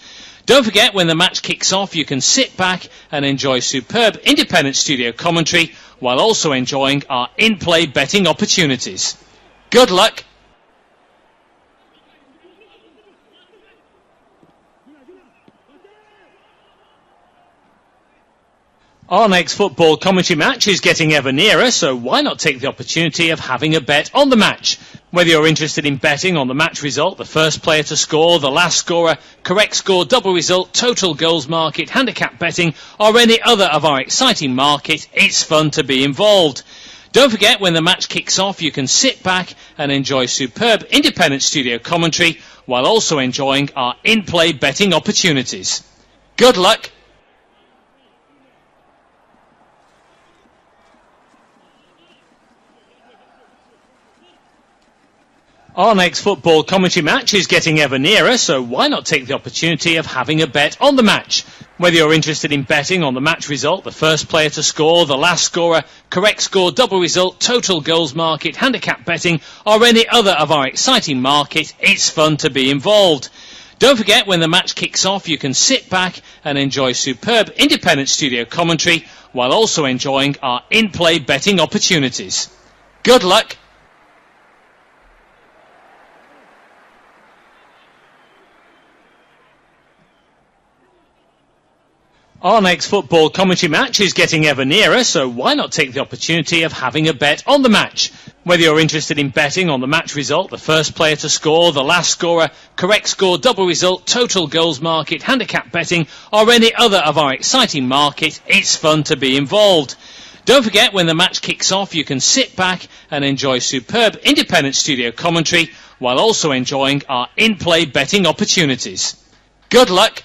Don't forget, when the match kicks off, you can sit back and enjoy superb independent studio commentary while also enjoying our in-play betting opportunities. Good luck! Our next football commentary match is getting ever nearer, so why not take the opportunity of having a bet on the match? Whether you're interested in betting on the match result, the first player to score, the last scorer, correct score, double result, total goals market, handicap betting, or any other of our exciting market, it's fun to be involved. Don't forget, when the match kicks off, you can sit back and enjoy superb independent studio commentary while also enjoying our in-play betting opportunities. Good luck! Our next football commentary match is getting ever nearer, so why not take the opportunity of having a bet on the match? Whether you're interested in betting on the match result, the first player to score, the last scorer, correct score, double result, total goals market, handicap betting, or any other of our exciting market, it's fun to be involved. Don't forget, when the match kicks off, you can sit back and enjoy superb independent studio commentary while also enjoying our in-play betting opportunities. Good luck! Our next football commentary match is getting ever nearer, so why not take the opportunity of having a bet on the match? Whether you're interested in betting on the match result, the first player to score, the last scorer, correct score, double result, total goals market, handicap betting, or any other of our exciting market, it's fun to be involved. Don't forget, when the match kicks off, you can sit back and enjoy superb independent studio commentary while also enjoying our in-play betting opportunities. Good luck!